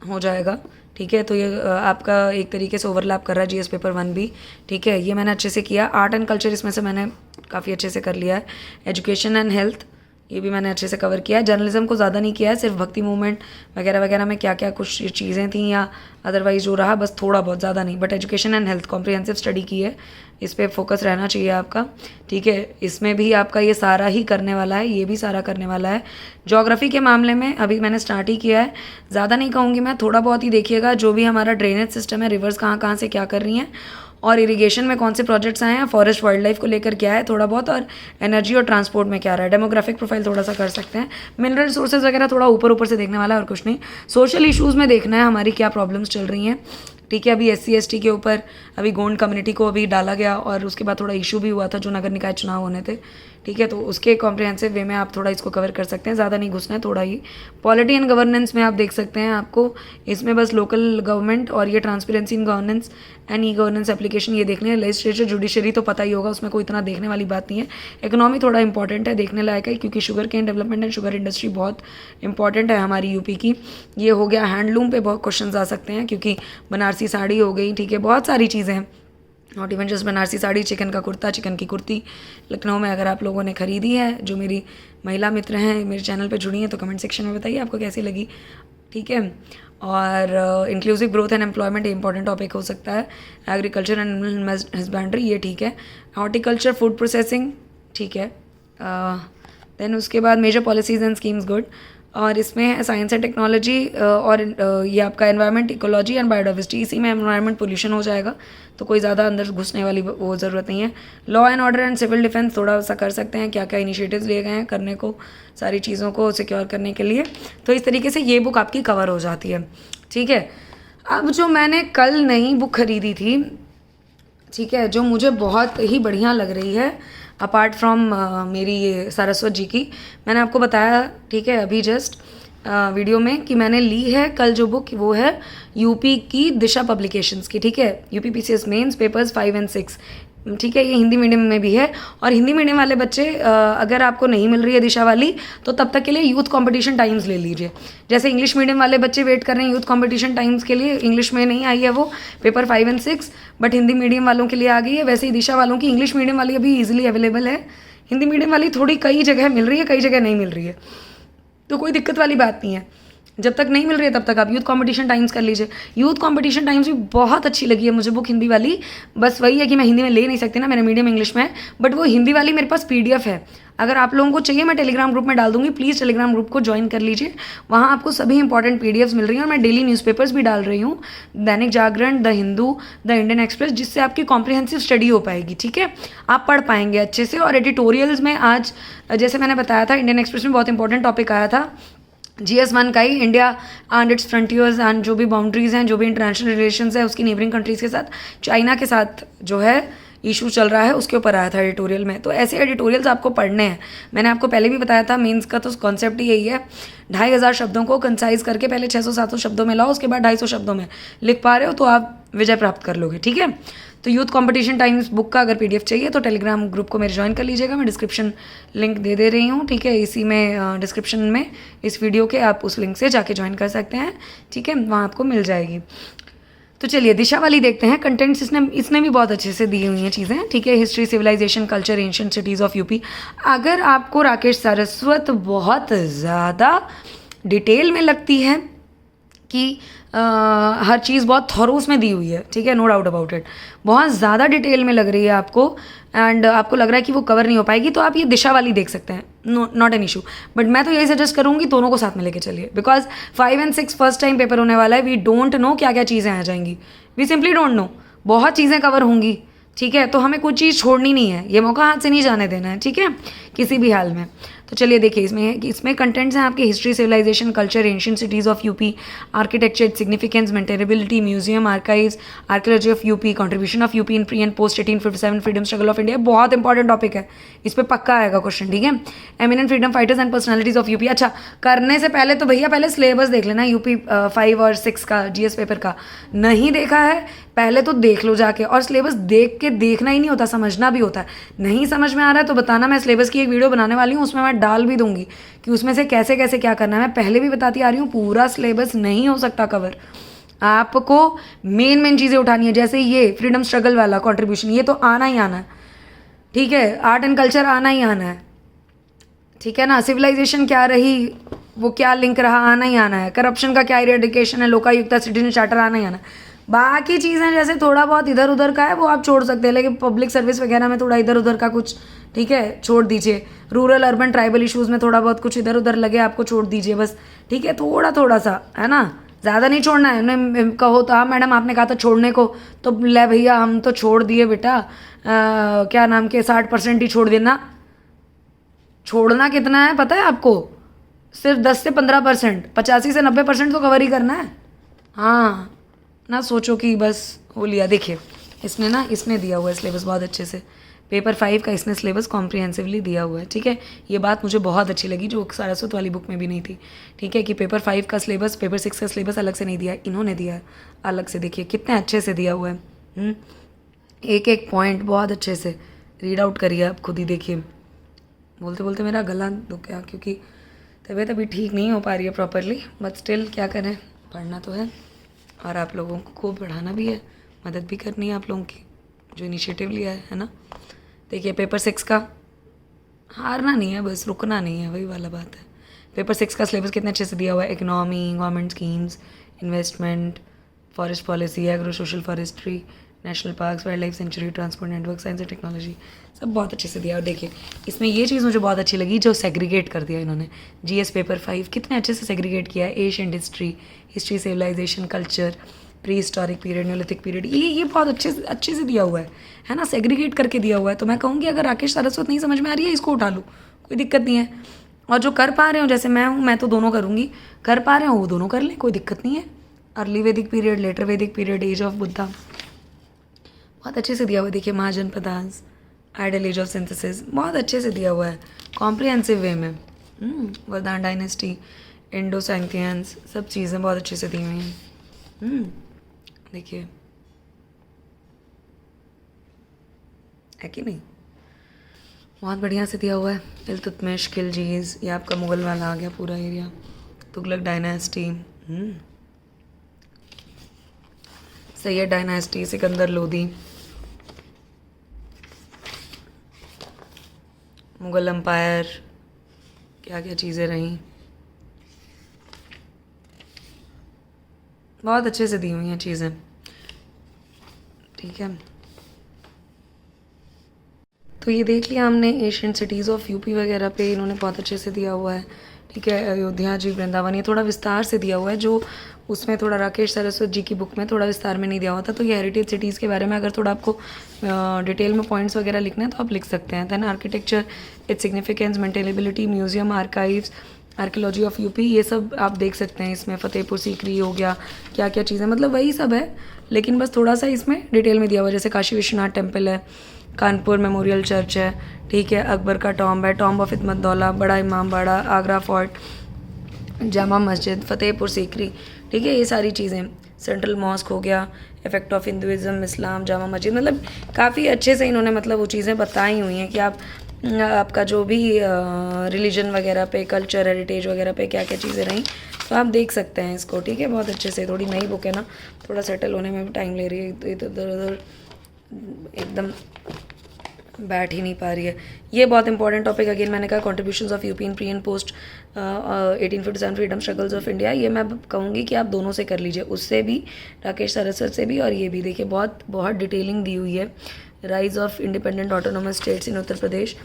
हो जाएगा, ठीक है, तो ये आपका एक तरीके से ओवरलैप कर रहा है जीएस पेपर 1 भी, ठीक है, ये मैंने अच्छे से किया। आर्ट एंड कल्चर इसमें से मैंने काफ़ी अच्छे से कर लिया है। एजुकेशन एंड हेल्थ, ये भी मैंने अच्छे से कवर किया है। जर्नलिज्म को ज़्यादा नहीं किया है, सिर्फ भक्ति मूवमेंट वगैरह वगैरह में क्या क्या कुछ चीज़ें थी या अदरवाइज जो रहा बस थोड़ा बहुत, ज़्यादा नहीं। But education and health comprehensive study की है, इस पर फोकस रहना चाहिए आपका, ठीक है। इसमें भी आपका ये सारा ही करने वाला है, ये भी सारा करने वाला है। ज्योग्राफी के मामले में अभी मैंने स्टार्ट ही किया है, ज़्यादा नहीं कहूँगी मैं, थोड़ा बहुत ही देखिएगा। जो भी हमारा ड्रेनेज सिस्टम है, रिवर्स कहाँ कहाँ से क्या कर रही हैं, और इरिगेशन में कौन से प्रोजेक्ट्स आए हैं, फॉरेस्ट वाइल्ड लाइफ को लेकर क्या है थोड़ा बहुत, और एनर्जी और ट्रांसपोर्ट में क्या रहा है। डेमोग्राफिक प्रोफाइल थोड़ा सा कर सकते हैं, मिनरल रिसोर्सेज वगैरह थोड़ा ऊपर ऊपर से देखने वाला है और कुछ नहीं। सोशल इश्यूज़ में देखना है हमारी क्या प्रॉब्लम्स चल रही हैं, ठीक है। अभी SC ST के ऊपर अभी गोंड कम्युनिटी को अभी डाला गया और उसके बाद थोड़ा इशू भी हुआ था जो नगर निकाय चुनाव होने थे, ठीक है, तो उसके कॉम्प्रिहेंसिव वे में आप थोड़ा इसको कवर कर सकते हैं, ज़्यादा नहीं घुसना है, थोड़ा ही। पॉलिटी एंड गवर्नेंस में आप देख सकते हैं, आपको इसमें बस लोकल गवर्नमेंट और ये transparency in governance and e governance application ये देखने हैं। लेजिस्लेचर जुडिशरी तो पता ही होगा, उसमें कोई इतना देखने वाली बात नहीं है। इकोनॉमी थोड़ा इंपॉर्टेंट है, देखने लायक है, क्योंकि sugar cane development and sugar industry बहुत इंपॉर्टेंट है हमारी यूपी की। ये हो गया। हैंडलूम पे बहुत क्वेश्चन आ सकते हैं, क्योंकि बनारसी साड़ी हो गई, ठीक है, बहुत सारी चीज़ें हैं, not even just Banarasi sari, chicken का कुर्ता, चिकन की कुर्ती लखनऊ में अगर आप लोगों ने खरीदी है, जो मेरी महिला मित्र हैं मेरे चैनल पे जुड़ी हैं, तो कमेंट सेक्शन में बताइए आपको कैसी लगी, ठीक है। और inclusive growth and employment important topic हो सकता है। एग्रीकल्चर एंड हस्बेंड्री, ये ठीक है। हॉर्टिकल्चर, फूड प्रोसेसिंग, ठीक है। देन उसके बाद major policies and schemes, good. और इसमें साइंस एंड टेक्नोलॉजी और ये आपका एनवायरनमेंट, इकोलॉजी एंड बायोडाइवर्सिटी, इसी में एनवायरनमेंट पोल्यूशन हो जाएगा, तो कोई ज़्यादा अंदर घुसने वाली वो ज़रूरत नहीं है। Law and order and civil defence थोड़ा सा कर सकते हैं, क्या क्या इनिशिएटिव्स लिए गए हैं करने को, सारी चीज़ों को सिक्योर करने के लिए। तो इस तरीके से ये बुक आपकी कवर हो जाती है, ठीक है। अब जो मैंने कल नई बुक खरीदी थी, ठीक है, जो मुझे बहुत ही बढ़िया लग रही है अपार्ट फ्रॉम मेरी ये सारस्वत जी की, मैंने आपको बताया, ठीक है, अभी जस्ट वीडियो में कि मैंने ली है कल जो बुक, वो है यूपी की दिशा पब्लिकेशंस की, ठीक है। यूपी PCS मेंस पेपर्स 5 और 6, ठीक है, ये हिंदी मीडियम में भी है। और हिंदी मीडियम वाले बच्चे अगर आपको नहीं मिल रही है दिशा वाली, तो तब तक के लिए यूथ कंपटीशन टाइम्स ले लीजिए। जैसे इंग्लिश मीडियम वाले बच्चे वेट कर रहे हैं यूथ कंपटीशन टाइम्स के लिए, इंग्लिश में नहीं आई है वो पेपर 5 और 6, बट हिंदी मीडियम वालों के लिए आ गई है। वैसे ही दिशा वालों की इंग्लिश मीडियम वाली अभी ईजिली अवेलेबल है, हिंदी मीडियम वाली थोड़ी कई जगह मिल रही है, कई जगह नहीं मिल रही है, तो कोई दिक्कत वाली बात नहीं है। जब तक नहीं मिल रही है तब तक आप यूथ कंपटीशन टाइम्स कर लीजिए। यूथ कंपटीशन टाइम्स भी बहुत अच्छी लगी है मुझे बुक हिंदी वाली। बस वही है कि मैं हिंदी में ले नहीं सकती ना, मेरा मीडियम इंग्लिश में है, बट वो हिंदी वाली मेरे पास PDF है। अगर आप लोगों को चाहिए मैं टेलीग्राम ग्रुप में डाल दूंगी, प्लीज़ टेलीग्राम ग्रुप को ज्वाइन कर लीजिए। वहाँ आपको सभी इंपॉर्टेंट PDFs मिल रही हैं और मैं डेली न्यूज़पेपर्स भी डाल रही हूँ, Dainik Jagran, the Hindu, the Indian express, जिससे आपकी कॉम्प्रिहेंसिव स्टडी हो पाएगी। ठीक है, आप पढ़ पाएंगे अच्छे से। और एडिटोरियल्स में आज जैसे मैंने बताया था, इंडियन एक्सप्रेस में बहुत इंपॉर्टेंट टॉपिक आया था GS1 का ही, India and its frontiers and जो भी बाउंड्रीज हैं, जो भी इंटरनेशनल रिलेशंस है उसकी नेबरिंग कंट्रीज़ के साथ, चाइना के साथ जो है इशू चल रहा है, उसके ऊपर आया था एडिटोरियल में। तो ऐसे एडिटोरियल्स आपको पढ़ने हैं। मैंने आपको पहले भी बताया था, मेंस का तो कॉन्सेप्ट ही यही है, 2500 शब्दों को कंसाइज करके पहले 600-700 शब्दों में लाओ, उसके बाद 250 शब्दों में लिख पा रहे हो तो आप विजय प्राप्त कर लोगे। ठीक है, तो यूथ कंपटीशन टाइम्स बुक का अगर PDF चाहिए तो टेलीग्राम ग्रुप को मेरे ज्वाइन कर लीजिएगा। मैं डिस्क्रिप्शन लिंक दे रही हूँ। ठीक है, इसी में डिस्क्रिप्शन में इस वीडियो के आप उस लिंक से जाके ज्वाइन कर सकते हैं। ठीक है, वहाँ आपको मिल जाएगी। तो चलिए दिशा वाली देखते हैं। कंटेंट्स इसने भी बहुत अच्छे से दी हुई हैं चीज़ें। ठीक है, history, civilisation, culture, ancient cities of UP. अगर आपको राकेश सारस्वत बहुत ज़्यादा डिटेल में लगती है कि हर चीज़ बहुत थॉरोस में दी हुई है, ठीक है, नो डाउट अबाउट इट, बहुत ज़्यादा डिटेल में लग रही है आपको एंड आपको लग रहा है कि वो कवर नहीं हो पाएगी, तो आप ये दिशा वाली देख सकते हैं, नॉट एन इशू। बट मैं तो यही सजेस्ट करूँगी दोनों को साथ में लेके चलिए, बिकॉज 5 और 6 फर्स्ट टाइम पेपर होने वाला है। वी डोंट नो क्या क्या चीज़ें आ जाएंगी, वी सिंपली डोंट नो, बहुत चीज़ें कवर होंगी। ठीक है, तो हमें कुछ चीज़ छोड़नी नहीं है, ये मौका हाथ से नहीं जाने देना है। ठीक है, किसी भी हाल में। तो चलिए देखिए, इसमें कंटेंट्स हैं आपके history, civilisation, culture, ancient cities of UP, architecture, significance, maintainability, museum, archives, archaeology of UP, contribution of UP in pre and post 1857, freedom struggle of India. बहुत इंपॉर्टेंट टॉपिक है, इस पर पक्का आएगा क्वेश्चन। ठीक है, eminent freedom fighters and personalities of UP. अच्छा, करने से पहले तो भैया पहले सिलेबस देख लेना यूपी 5 और 6 का GS पेपर का। नहीं देखा है पहले तो देख लो जाके, और सिलेबस देख के देखना ही नहीं होता, समझना भी होता है। नहीं समझ में आ रहा है तो बताना, मैं सिलेबस की एक वीडियो बनाने वाली हूँ, उसमें मैं डाल भी दूंगी कि उसमें से कैसे कैसे क्या करना है। मैं पहले भी बताती आ रही हूँ, पूरा सिलेबस नहीं हो सकता कवर, आपको मेन चीज़ें उठानी है। जैसे ये फ्रीडम स्ट्रगल वाला कॉन्ट्रीब्यूशन, ये तो आना ही आना है। ठीक है, आर्ट एंड कल्चर आना ही आना है। ठीक है ना, सिविलाइजेशन क्या रही, वो क्या लिंक रहा, आना ही आना है। करप्शन का क्या इरेडिकेशन है, लोकायुक्ता, सिटीजन चार्टर, आना ही आना है। बाकी चीज़ें जैसे थोड़ा बहुत इधर उधर का है वो आप छोड़ सकते हैं, लेकिन पब्लिक सर्विस वगैरह में थोड़ा इधर उधर का कुछ, ठीक है, छोड़ दीजिए। रूरल अर्बन ट्राइबल इश्यूज़ में थोड़ा बहुत कुछ इधर उधर लगे आपको, छोड़ दीजिए बस। ठीक है, थोड़ा थोड़ा सा, है ना, ज़्यादा नहीं छोड़ना है। उन्हें कहो तो हाँ मैडम आपने कहा था छोड़ने को, तो ले भैया हम तो छोड़ दिए बेटा, क्या नाम के 60% ही छोड़ देना। छोड़ना कितना है पता है आपको, सिर्फ 10 से 15%, 85 से 90% तो कवर ही करना है। हाँ ना, सोचो कि बस हो लिया। देखिए इसने दिया हुआ है सिलेबस बहुत अच्छे से, पेपर 5 का इसने सिलेबस कॉम्प्रिहेंसिवली दिया हुआ है। ठीक है, ये बात मुझे बहुत अच्छी लगी जो सारस्वत वाली बुक में भी नहीं थी। ठीक है, कि पेपर 5 का सिलेबस, पेपर 6 का सिलेबस अलग से नहीं दिया है, इन्होंने दिया है अलग से। देखिए कितने अच्छे से दिया हुआ है, एक एक पॉइंट बहुत अच्छे से रीड आउट करिए, आप खुद ही देखिए। बोलते बोलते मेरा गला दुख गया क्योंकि तबीयत अभी ठीक नहीं हो पा रही है प्रॉपरली, बट स्टिल क्या करें, पढ़ना तो है और आप लोगों को खूब पढ़ाना भी है, मदद भी करनी है आप लोगों की जो इनिशिएटिव लिया है ना। देखिए पेपर 6 का हारना नहीं है, बस रुकना नहीं है, वही वाला बात है। पेपर 6 का सिलेबस कितने अच्छे से दिया हुआ है, economy, government schemes, investment, forest policy, agro social forestry, national parks, wild life sanctuary, transport network, science and technology, सब बहुत अच्छे से दिया। और देखिए इसमें ये चीज़ मुझे बहुत अच्छी लगी जो सेग्रीगेट कर दिया इन्होंने। GS पेपर 5 कितने अच्छे से सेग्रीगेट किया है, Asian history, civilisation, culture, pre historic period, neolithic period, ये बहुत अच्छे से दिया हुआ है ना, सेग्रीगेट करके दिया हुआ है। तो मैं कहूँगी अगर राकेश सारस्वत नहीं समझ में आ रही है इसको उठा लो, कोई दिक्कत नहीं है। और जो कर पा रहे हो, जैसे मैं हूँ, मैं तो दोनों करूँगी, कर पा रहे हो वो दोनों कर लें, कोई दिक्कत नहीं है। Early Vedic period, later Vedic period, age of Buddha, बहुत अच्छे से दिया हुआ है। देखिए Mahajanapadas, idle age of synthesis, बहुत अच्छे से दिया हुआ है कॉम्प्रिहेंसिव वे में। वर्धमान डायनेस्टी, इंडो सैंथियंस, सब चीज़ें बहुत अच्छे से दी हुई हैं। देखिए है कि नहीं? बहुत बढ़िया से दिया हुआ है। इल्तुतमिश, खिलजीज, ये आपका मुगल वाला आ गया पूरा area, Tughlaq dynasty, Sayyid dynasty, Sikandar Lodi, Mughal empire, क्या क्या चीज़ें रहीं, बहुत अच्छे से दी हुई हैं चीज़ें, ठीक है। तो ये देख लिया हमने एशियन सिटीज़ ऑफ यूपी वगैरह पे, इन्होंने बहुत अच्छे से दिया हुआ है, ठीक है। अयोध्या जी, वृंदावन, ये थोड़ा विस्तार से दिया हुआ है, जो उसमें थोड़ा राकेश सरस्वत जी की बुक में थोड़ा विस्तार में नहीं दिया हुआ था। तो ये हेरिटेज सिटीज़ के बारे में अगर थोड़ा आपको डिटेल में पॉइंट्स वगैरह लिखना है तो आप लिख सकते हैं। Than architecture, its significance, maintainability, museum, archives, archaeology of UP, ये सब आप देख सकते हैं इसमें। फतेहपुर सीकरी हो गया, क्या क्या चीज़ें, मतलब वही सब है, लेकिन बस थोड़ा सा इसमें डिटेल में दिया हुआ है। जैसे काशी विश्वनाथ टेम्पल है, कानपुर मेमोरियल चर्च है, ठीक है, अकबर का टॉम्ब है, टॉम्ब ऑफ इतमतदौला, बड़ा इमाम बाड़ा, आगरा फोर्ट, जामा मस्जिद, फतेहपुर सीकरी, ठीक है, ये सारी चीज़ें। सेंट्रल मॉस्क हो गया, इफेक्ट ऑफ हिंदुज़म, इस्लाम, जामा मस्जिद, मतलब काफ़ी अच्छे से इन्होंने मतलब वो चीज़ें बताई हुई हैं कि आपका जो भी रिलीजन वगैरह पे, कल्चर, हेरिटेज वगैरह पे क्या क्या चीज़ें रहीं, तो आप देख सकते हैं इसको, ठीक है, बहुत अच्छे से। थोड़ी नई बुक है ना, थोड़ा सेटल होने में भी टाइम ले रही है, इधर उधर एकदम बैठ ही नहीं पा रही है। ये बहुत इंपॉर्टेंट टॉपिक, अगेन मैंने कहा, contributions of UP in pre and post 1857 freedom struggles of India, ये मैं कहूँगी कि आप दोनों से कर लीजिए, उससे भी, राकेश सरस्वत से भी, और ये भी देखिए बहुत बहुत डिटेलिंग दी हुई है। Rise of independent autonomous states in Uttar Pradesh,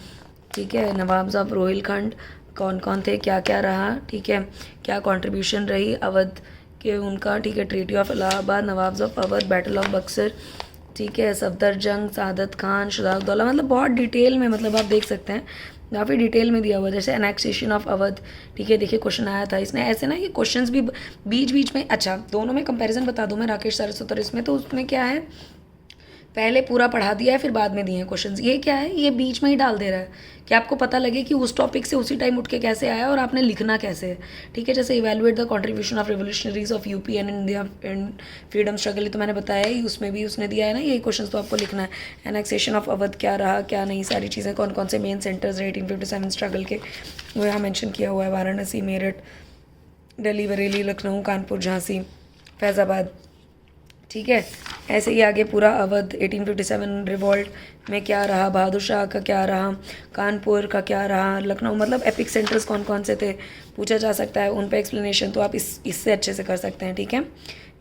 ठीक है, नवाब्स ऑफ रोहिलखंड, कौन कौन थे, क्या क्या रहा, ठीक है, क्या कॉन्ट्रीब्यूशन रही अवध के उनका, ठीक है, treaty of Allahabad, nawabs of Awadh, battle of Buxar, ठीक है, सफदर जंग, सादत खान, शुजाउद्दौला, मतलब बहुत डिटेल में, मतलब आप देख सकते हैं काफ़ी डिटेल में दिया हुआ है। जैसे एनेक्सेशन ऑफ अवध, ठीक है, देखिए क्वेश्चन आया था इसने, ऐसे ना ये क्वेश्चंस भी बीच बीच में, अच्छा दोनों में कंपैरिजन बता दूं मैं, राकेश सरस्वत और इसमें, तो उसमें क्या है, पहले पूरा पढ़ा दिया है, फिर बाद में दिए हैं क्वेश्चंस। ये क्या है, ये बीच में ही डाल दे रहा है कि आपको पता लगे कि उस टॉपिक से उसी टाइम उठ के कैसे आया और आपने लिखना कैसे है, ठीक है। जैसे evaluate the contribution of revolutionaries of UP and India and freedom struggle, तो मैंने बताया ही, उसमें भी उसने दिया है ना यही क्वेश्चन, तो आपको लिखना है। एनेक्सेशन ऑफ अवध क्या रहा, क्या नहीं, सारी चीज़ें, कौन कौन से मेन सेंटर्स रहे 1857 स्ट्रगल के, वो यहाँ मैंशन किया हुआ है। वाराणसी, मेरठ, दिल्ली, बरेली, लखनऊ, कानपुर, झांसी, फैज़ाबाद, ठीक है। ऐसे ही आगे पूरा अवध 1857 रिवॉल्ट में क्या रहा, बहादुर शाह का क्या रहा, कानपुर का क्या रहा, लखनऊ, मतलब एपिक सेंटर्स कौन कौन से थे पूछा जा सकता है, उन पे एक्सप्लेनेशन, तो आप इससे अच्छे से कर सकते हैं, ठीक है,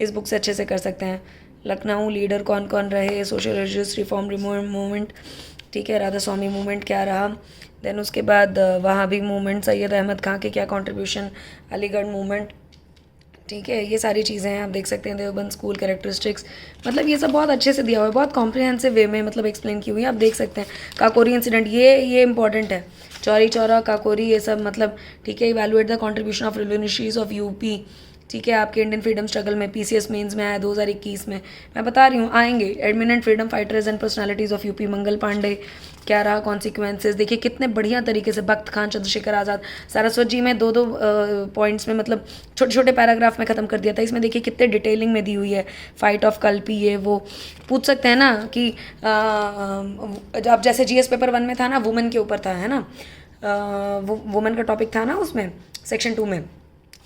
इस बुक से अच्छे से कर सकते हैं। लखनऊ लीडर कौन कौन रहे, सोशल रिलीजियस रिफॉर्म मूवमेंट, ठीक है, राधा स्वामी मूवमेंट क्या रहा, देन उसके बाद वहाबी मूवमेंट, सैयद अहमद खां के क्या कॉन्ट्रीब्यूशन, अलीगढ़ मूवमेंट, ठीक है, ये सारी चीज़ें हैं, आप देख सकते हैं। देवबंद स्कूल कैरेक्टरिस्टिक्स, मतलब ये सब बहुत अच्छे से दिया हुआ है, बहुत कॉम्प्रिहेंसिव वे में मतलब एक्सप्लेन की हुई है, आप देख सकते हैं। काकोरी इंसिडेंट, ये इंपॉर्टेंट है, चौरी चौरा, काकोरी, ये सब मतलब, ठीक है। Evaluate the contribution of revolutionaries of UP, ठीक है, आपके इंडियन फ्रीडम स्ट्रगल में पीसीएस मेंस में आया 2021 में, मैं बता रही हूँ आएंगे। Eminent freedom fighters and personalities of UP, Mangal Pandey, क्या रहा कॉन्सिक्वेंसेज, देखिए कितने बढ़िया तरीके से, बख्त खान, चंद्रशेखर आज़ाद, सरस्वत जी में दो पॉइंट्स में, मतलब छोटे छोटे पैराग्राफ में ख़त्म कर दिया था, इसमें देखिए कितने डिटेलिंग में दी हुई है। फाइट ऑफ कल्पी, ये वो पूछ सकते हैं ना कि अब जैसे जीएस पेपर 1 में था ना, वुमेन के ऊपर था, है ना, वुमेन का टॉपिक था ना उसमें सेक्शन 2 में,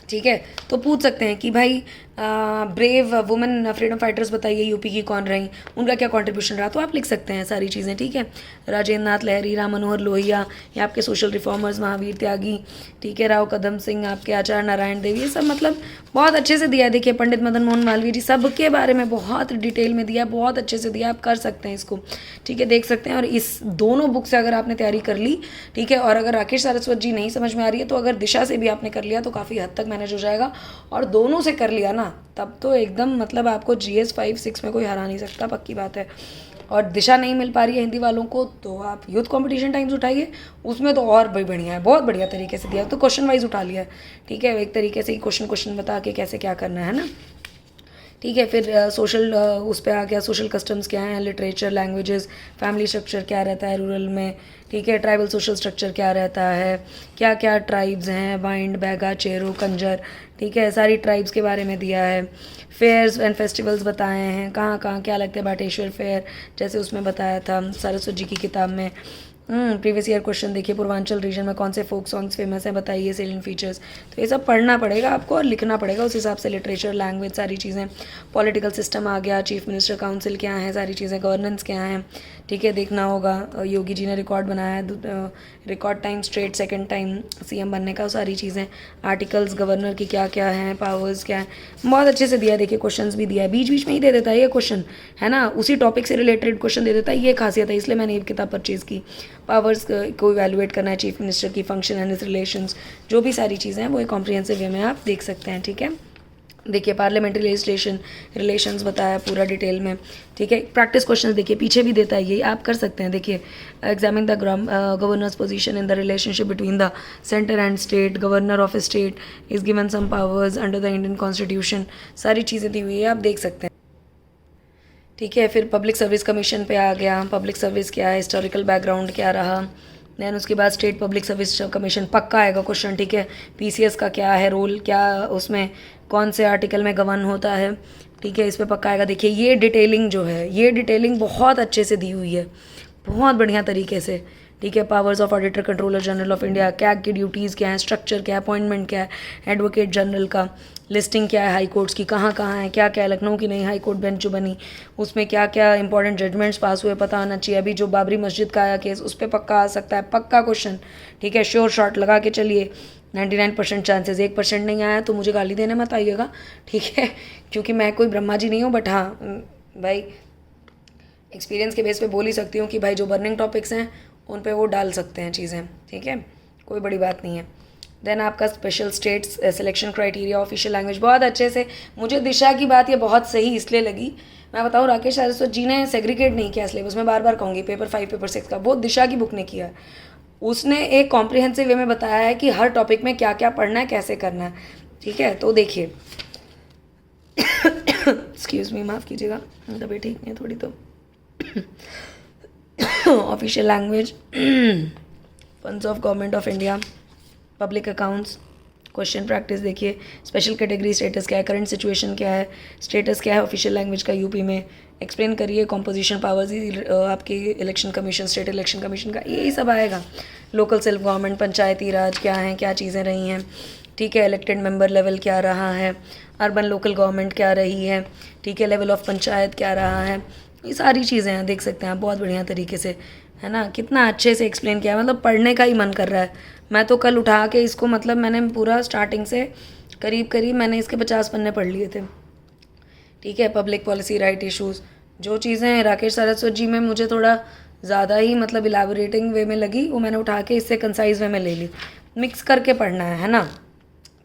ठीक है, तो पूछ सकते हैं कि भाई ब्रेव वुमेन फ्रीडम फाइटर्स बताइए यूपी की कौन रही, उनका क्या कंट्रीब्यूशन रहा, तो आप लिख सकते हैं सारी चीज़ें, ठीक है। राजेंद्र नाथ लहरी, राम मनोहर लोहिया, ये आपके सोशल रिफॉर्मर्स, महावीर त्यागी, ठीक है, राव कदम सिंह, आपके आचार्य नारायण देव, ये सब मतलब बहुत अच्छे से दिया है। देखिए पंडित मदन मोहन मालवीय जी, सबके बारे में बहुत डिटेल में दिया, बहुत अच्छे से दिया, आप कर सकते हैं इसको, ठीक है, देख सकते हैं। और इस दोनों बुक से अगर आपने तैयारी कर ली, ठीक है, और अगर राकेश सारस्वत जी नहीं समझ में आ रही है तो अगर दिशा से भी आपने कर लिया तो काफ़ी हद तक मैनेज हो जाएगा, और दोनों से कर लिया ना तब तो एकदम मतलब आपको GS 5-6 में कोई हरा नहीं सकता, पक्की बात है। और दिशा नहीं मिल पा रही है हिंदी वालों को तो आप यूथ कंपटीशन टाइम्स उठाइए, उसमें तो और भी बढ़िया है, बहुत बढ़िया तरीके से दिया, तो क्वेश्चन वाइज उठा लिया है, ठीक है, एक तरीके से ही क्वेश्चन बता के कैसे क्या करना है ना, ठीक है। फिर सोशल उस पे आ गया, सोशल कस्टम्स क्या हैं, लिटरेचर, लैंग्वेजेस, फैमिली स्ट्रक्चर क्या रहता है रूरल में, ठीक है। ट्राइबल सोशल स्ट्रक्चर क्या रहता है, क्या क्या ट्राइब्स हैं, वाइंड, बैगा, चेरो, कंजर, ठीक है। सारी ट्राइब्स के बारे में दिया है। फेयर्स एंड फेस्टिवल्स बताए हैं, कहाँ कहाँ क्या लगता है, बाटेश्वर फेयर जैसे उसमें बताया था सरस्वती जी की किताब में। प्रीवियस ईयर क्वेश्चन देखिए, पूर्वांचल रीजन में कौन से फोक सॉन्ग्स फेमस हैं, बताइए सेलियन फीचर्स। तो ये सब पढ़ना पड़ेगा आपको और लिखना पड़ेगा उस हिसाब से, लिटरेचर, लैंग्वेज, सारी चीज़ें। पॉलिटिकल सिस्टम आ गया, चीफ मिनिस्टर काउंसिल क्या है, सारी चीज़ें, गवर्नेंस क्या है, ठीक है, देखना होगा। योगी जी ने रिकॉर्ड बनाया है, record time straight second time CM बनने का, सारी चीज़ें। आर्टिकल्स गवर्नर की क्या क्या हैं, पावर्स क्या है, बहुत अच्छे से दिया है। देखिए क्वेश्चंस भी दिया है, बीच बीच में ही दे देता है ये क्वेश्चन, है ना, उसी टॉपिक से रिलेटेड क्वेश्चन दे देता है, ये खासियत है, इसलिए मैंने ये किताब परचेज़ की। पावर्स को इवैल्यूएट करना है, चीफ मिनिस्टर की फंक्शन एंड रिलेशंस, जो भी सारी चीज़ें हैं वो एक कॉम्प्रिहेंसिव वे में आप देख सकते हैं, ठीक है। देखिए पार्लियामेंट्री लेजिस्लेशन रिलेशंस बताया पूरा डिटेल में, ठीक है। प्रैक्टिस क्वेश्चन देखिए पीछे भी देता है, ये आप कर सकते हैं। देखिए examine the governor's position in the relationship between the centre and state, governor of a state is given some powers under the Indian constitution, सारी चीज़ें दी हुई है, आप देख सकते हैं, ठीक है। फिर पब्लिक सर्विस कमीशन पे आ गया, पब्लिक सर्विस क्या है, हिस्टोरिकल बैकग्राउंड क्या रहा। दैन उसके बाद स्टेट पब्लिक सर्विस कमीशन पक्का आएगा क्वेश्चन, ठीक है। पीसीएस का क्या है रोल, क्या उसमें कौन से आर्टिकल में गवर्न होता है, ठीक है, इस पर पक्का आएगा। देखिए ये डिटेलिंग जो है, ये डिटेलिंग बहुत अच्छे से दी हुई है, बहुत बढ़िया तरीके से, ठीक है। Powers of auditor controller general of India, क्या की ड्यूटीज़ क्या है, स्ट्रक्चर क्या है, अपॉइंटमेंट क्या है, एडवोकेट जनरल का, लिस्टिंग क्या है हाई कोर्ट्स की, कहाँ कहाँ है, क्या क्या है, लखनऊ की नई हाई कोर्ट बेंच जो बनी उसमें क्या क्या इंपॉर्टेंट जजमेंट्स पास हुए पता होना चाहिए। अभी जो बाबरी मस्जिद का आया केस, उस पर पक्का आ सकता है, पक्का क्वेश्चन, ठीक है। श्योर शॉट लगा के चलिए, 99% चांसेस, 1% नहीं आया तो मुझे गाली देने मत आइएगा, ठीक है, क्योंकि मैं कोई ब्रह्मा जी नहीं हूँ, बट हाँ भाई एक्सपीरियंस के बेस पे बोल ही सकती हूँ कि भाई जो बर्निंग टॉपिक्स हैं उन पे वो डाल सकते हैं चीज़ें, ठीक है, कोई बड़ी बात नहीं है। देन आपका special states selection criteria, official language, बहुत अच्छे से। मुझे दिशा की बात ये बहुत सही इसलिए लगी, मैं बताऊँ राकेश सारस्वत जी ने सेग्रीगेट नहीं किया सिलेबस, मैं बार बार कहूँगी पेपर 5 पेपर 6 का, बहुत दिशा की बुक ने किया है। उसने एक कॉम्प्रिहेंसिव वे में बताया है कि हर टॉपिक में क्या क्या पढ़ना है, कैसे करना है, ठीक है। तो देखिए एक्सक्यूज़ मी, माफ़ कीजिएगा, तबीयत ठीक नहीं है थोड़ी तो। Official language, funds of government of India, public accounts, question practice देखिए, स्पेशल कैटेगरी स्टेटस क्या है, करंट सिचुएशन क्या है, स्टेटस क्या है ऑफिशियल लैंग्वेज का यूपी में, एक्सप्लेन करिए, कॉम्पोजिशन पावर्स आपकी election commission, state election commission का, यही सब आएगा। लोकल सेल्फ गवर्नमेंट, पंचायती राज क्या है, क्या चीज़ें रही हैं, ठीक है। इलेक्टेड मेंबर लेवल क्या रहा है, अर्बन लोकल गवर्नमेंट क्या रही है, ठीक है, लेवल ऑफ पंचायत क्या रहा है, ये सारी चीज़ें हैं, देख सकते हैं आप बहुत बढ़िया तरीके से, है ना, कितना अच्छे से एक्सप्लेन किया है, मतलब पढ़ने का ही मन कर रहा है। मैं तो कल उठा के इसको, मतलब मैंने पूरा स्टार्टिंग से करीब करीब मैंने इसके 50 पन्ने पढ़ लिए थे, ठीक है। पब्लिक पॉलिसी, राइट इश्यूज़, जो चीज़ें राकेश सारस्वत जी में मुझे थोड़ा ज़्यादा ही मतलब इलेबोरेटिंग वे में लगी, वो मैंने उठा के इससे कंसाइज वे में ले ली, मिक्स करके पढ़ना है ना,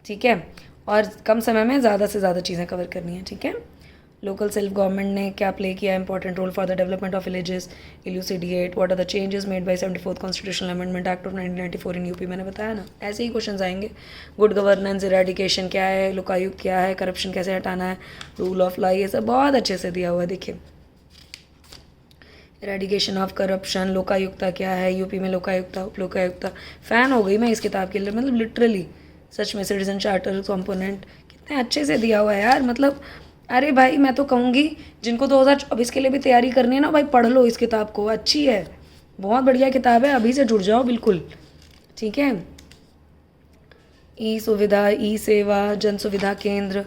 ठीक है, और कम समय में ज़्यादा से ज़्यादा चीज़ें कवर करनी है, ठीक है। लोकल सेल्फ गवर्नमेंट ने क्या प्ले किया important role for the development of villages, elucidate what are the changes made by 74th constitutional amendment act of 1994 in UP, मैंने बताया ना, ऐसे ही क्वेश्चन आएंगे। गुड गवर्नेंस, इरेडिकेशन क्या है, लोकायुक्त क्या है, करप्शन कैसे हटाना है, रूल ऑफ लॉ, ये सब बहुत अच्छे से दिया हुआ है। देखिए इरेडिकेशन ऑफ करप्शन, लोकायुक्ता क्या है, यूपी में लोकायुक्ता, उप लोकायुक्ता, फ़ैन हो गई मैं इस किताब के लिए, मतलब लिटरली सच में। सिटीजन चार्टर कंपोनेंट कितने अच्छे से दिया हुआ है यार, मतलब अरे भाई मैं तो कहूँगी जिनको 2024 के लिए भी तैयारी करनी है ना भाई, पढ़ लो इस किताब को, अच्छी है, बहुत बढ़िया किताब है, अभी से जुड़ जाओ बिल्कुल, ठीक है। ई सुविधा, ई सेवा, जन सुविधा केंद्र,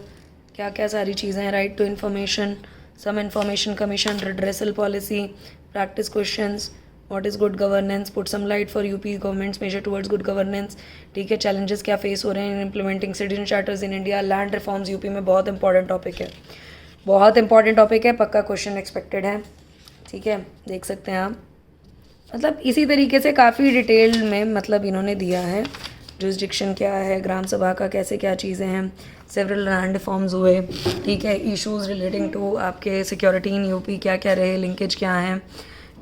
क्या क्या सारी चीज़ें हैं, right to information, some information commission, redressal policy, practice questions, what is good governance, put some light for UP government's major towards good governance, ठीक है। चैलेंजेस क्या फेस हो रहे हैं in implementing citizen charters in India, land reforms UP में बहुत इंपॉर्टेंट टॉपिक है, बहुत इंपॉर्टेंट टॉपिक है, पक्का क्वेश्चन एक्सपेक्टेड है, ठीक है, देख सकते हैं आप। मतलब इसी तरीके से काफ़ी डिटेल में मतलब इन्होंने दिया है, जुरिस्डिक्शन क्या है, ग्राम सभा का कैसे क्या चीज़ें हैं, सेवरल लैंड रिफॉर्म्स हुए, ठीक है, इश्यूज़ रिलेटिंग टू आपके सिक्योरिटी इन यूपी क्या क्या रहे, लिंकेज क्या है,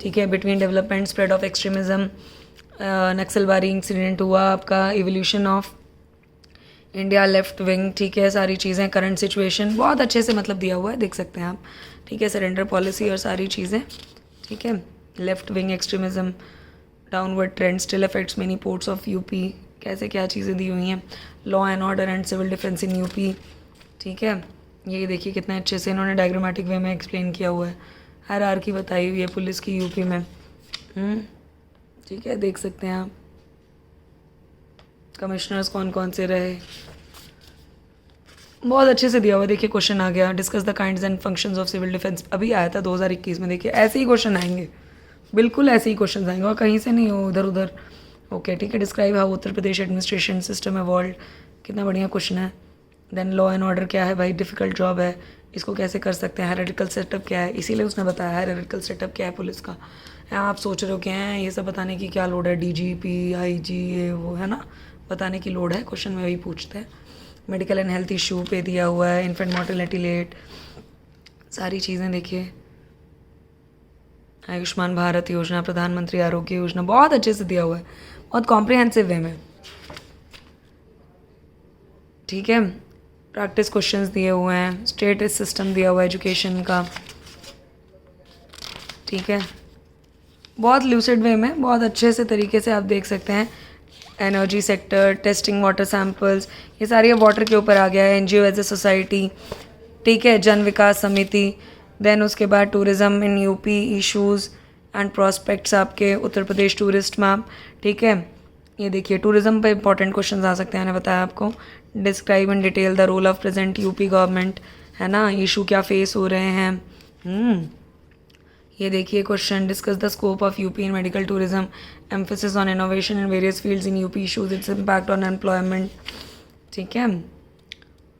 ठीक है, between development, spread of extremism, Naxalbari incident हुआ आपका, evolution of India left wing, ठीक है, सारी चीज़ें, करंट सिचुएशन बहुत अच्छे से मतलब दिया हुआ है, देख सकते हैं आप, ठीक है, सरेंडर पॉलिसी और सारी चीज़ें, ठीक है, left wing extremism, downward trend still affects many ports of UP, कैसे क्या चीज़ें दी हुई हैं, law and order and civil defence in UP, ठीक है, ये देखिए कितने अच्छे से इन्होंने डायग्रामेटिक वे में एक्सप्लेन किया हुआ है, हायरार्की बताई हुई है पुलिस की यूपी में, ठीक है, देख सकते हैं आप, कमिश्नर्स कौन कौन से रहे, बहुत अच्छे से दिया हुआ है। देखिए क्वेश्चन आ गया, discuss the kinds and functions of civil defence, अभी आया था 2021 में, देखिए ऐसे ही क्वेश्चन आएंगे, बिल्कुल ऐसे ही क्वेश्चन आएंगे और कहीं से नहीं हो उधर उधर। ओके ठीक है, describe how Uttar Pradesh administration system evolve, कितना बढ़िया क्वेश्चन है। देन लॉ एंड ऑर्डर क्या है भाई, डिफिकल्ट जॉब है, इसको कैसे कर सकते हैं, हायरार्किकल सेटअप क्या है, इसीलिए उसने बताया हायरार्किकल सेटअप क्या है पुलिस का। आप सोच रहे हो क्या है ये सब बताने की क्या लोड है, डीजीपी आईजी ये वो है ना, बताने की लोड है, क्वेश्चन में वही पूछते हैं। मेडिकल एंड हेल्थ इशू पे दिया हुआ है, इन्फेंट मोर्टेलिटी रेट, सारी चीज़ें देखिए, आयुष्मान भारत योजना, प्रधानमंत्री आरोग्य योजना, बहुत अच्छे से दिया हुआ है, बहुत कॉम्प्रिहेंसिव वे में, ठीक है। प्रैक्टिस क्वेश्चंस दिए हुए हैं, स्टेट सिस्टम दिया हुआ है एजुकेशन का, ठीक है, बहुत लूसिड वे में, बहुत अच्छे से तरीके से आप देख सकते हैं। Energy sector, testing water samples, ये सारी वाटर के ऊपर आ गया है। एनजीओ एज ए सोसाइटी, ठीक है, जन विकास समिति, देन उसके बाद tourism in UP, issues and prospects आपके उत्तर प्रदेश टूरिस्ट मैप, ठीक है। ये देखिए टूरिज़्म पे इंपॉर्टेंट क्वेश्चन आ सकते हैं, मैंने बताया आपको। Describe in detail the role of present UP government, है ना, इशू क्या फेस हो रहे हैं। ये देखिए question, discuss the scope of UP in medical tourism, emphasis on innovation in various fields in UP, issues its impact on employment, ठीक है।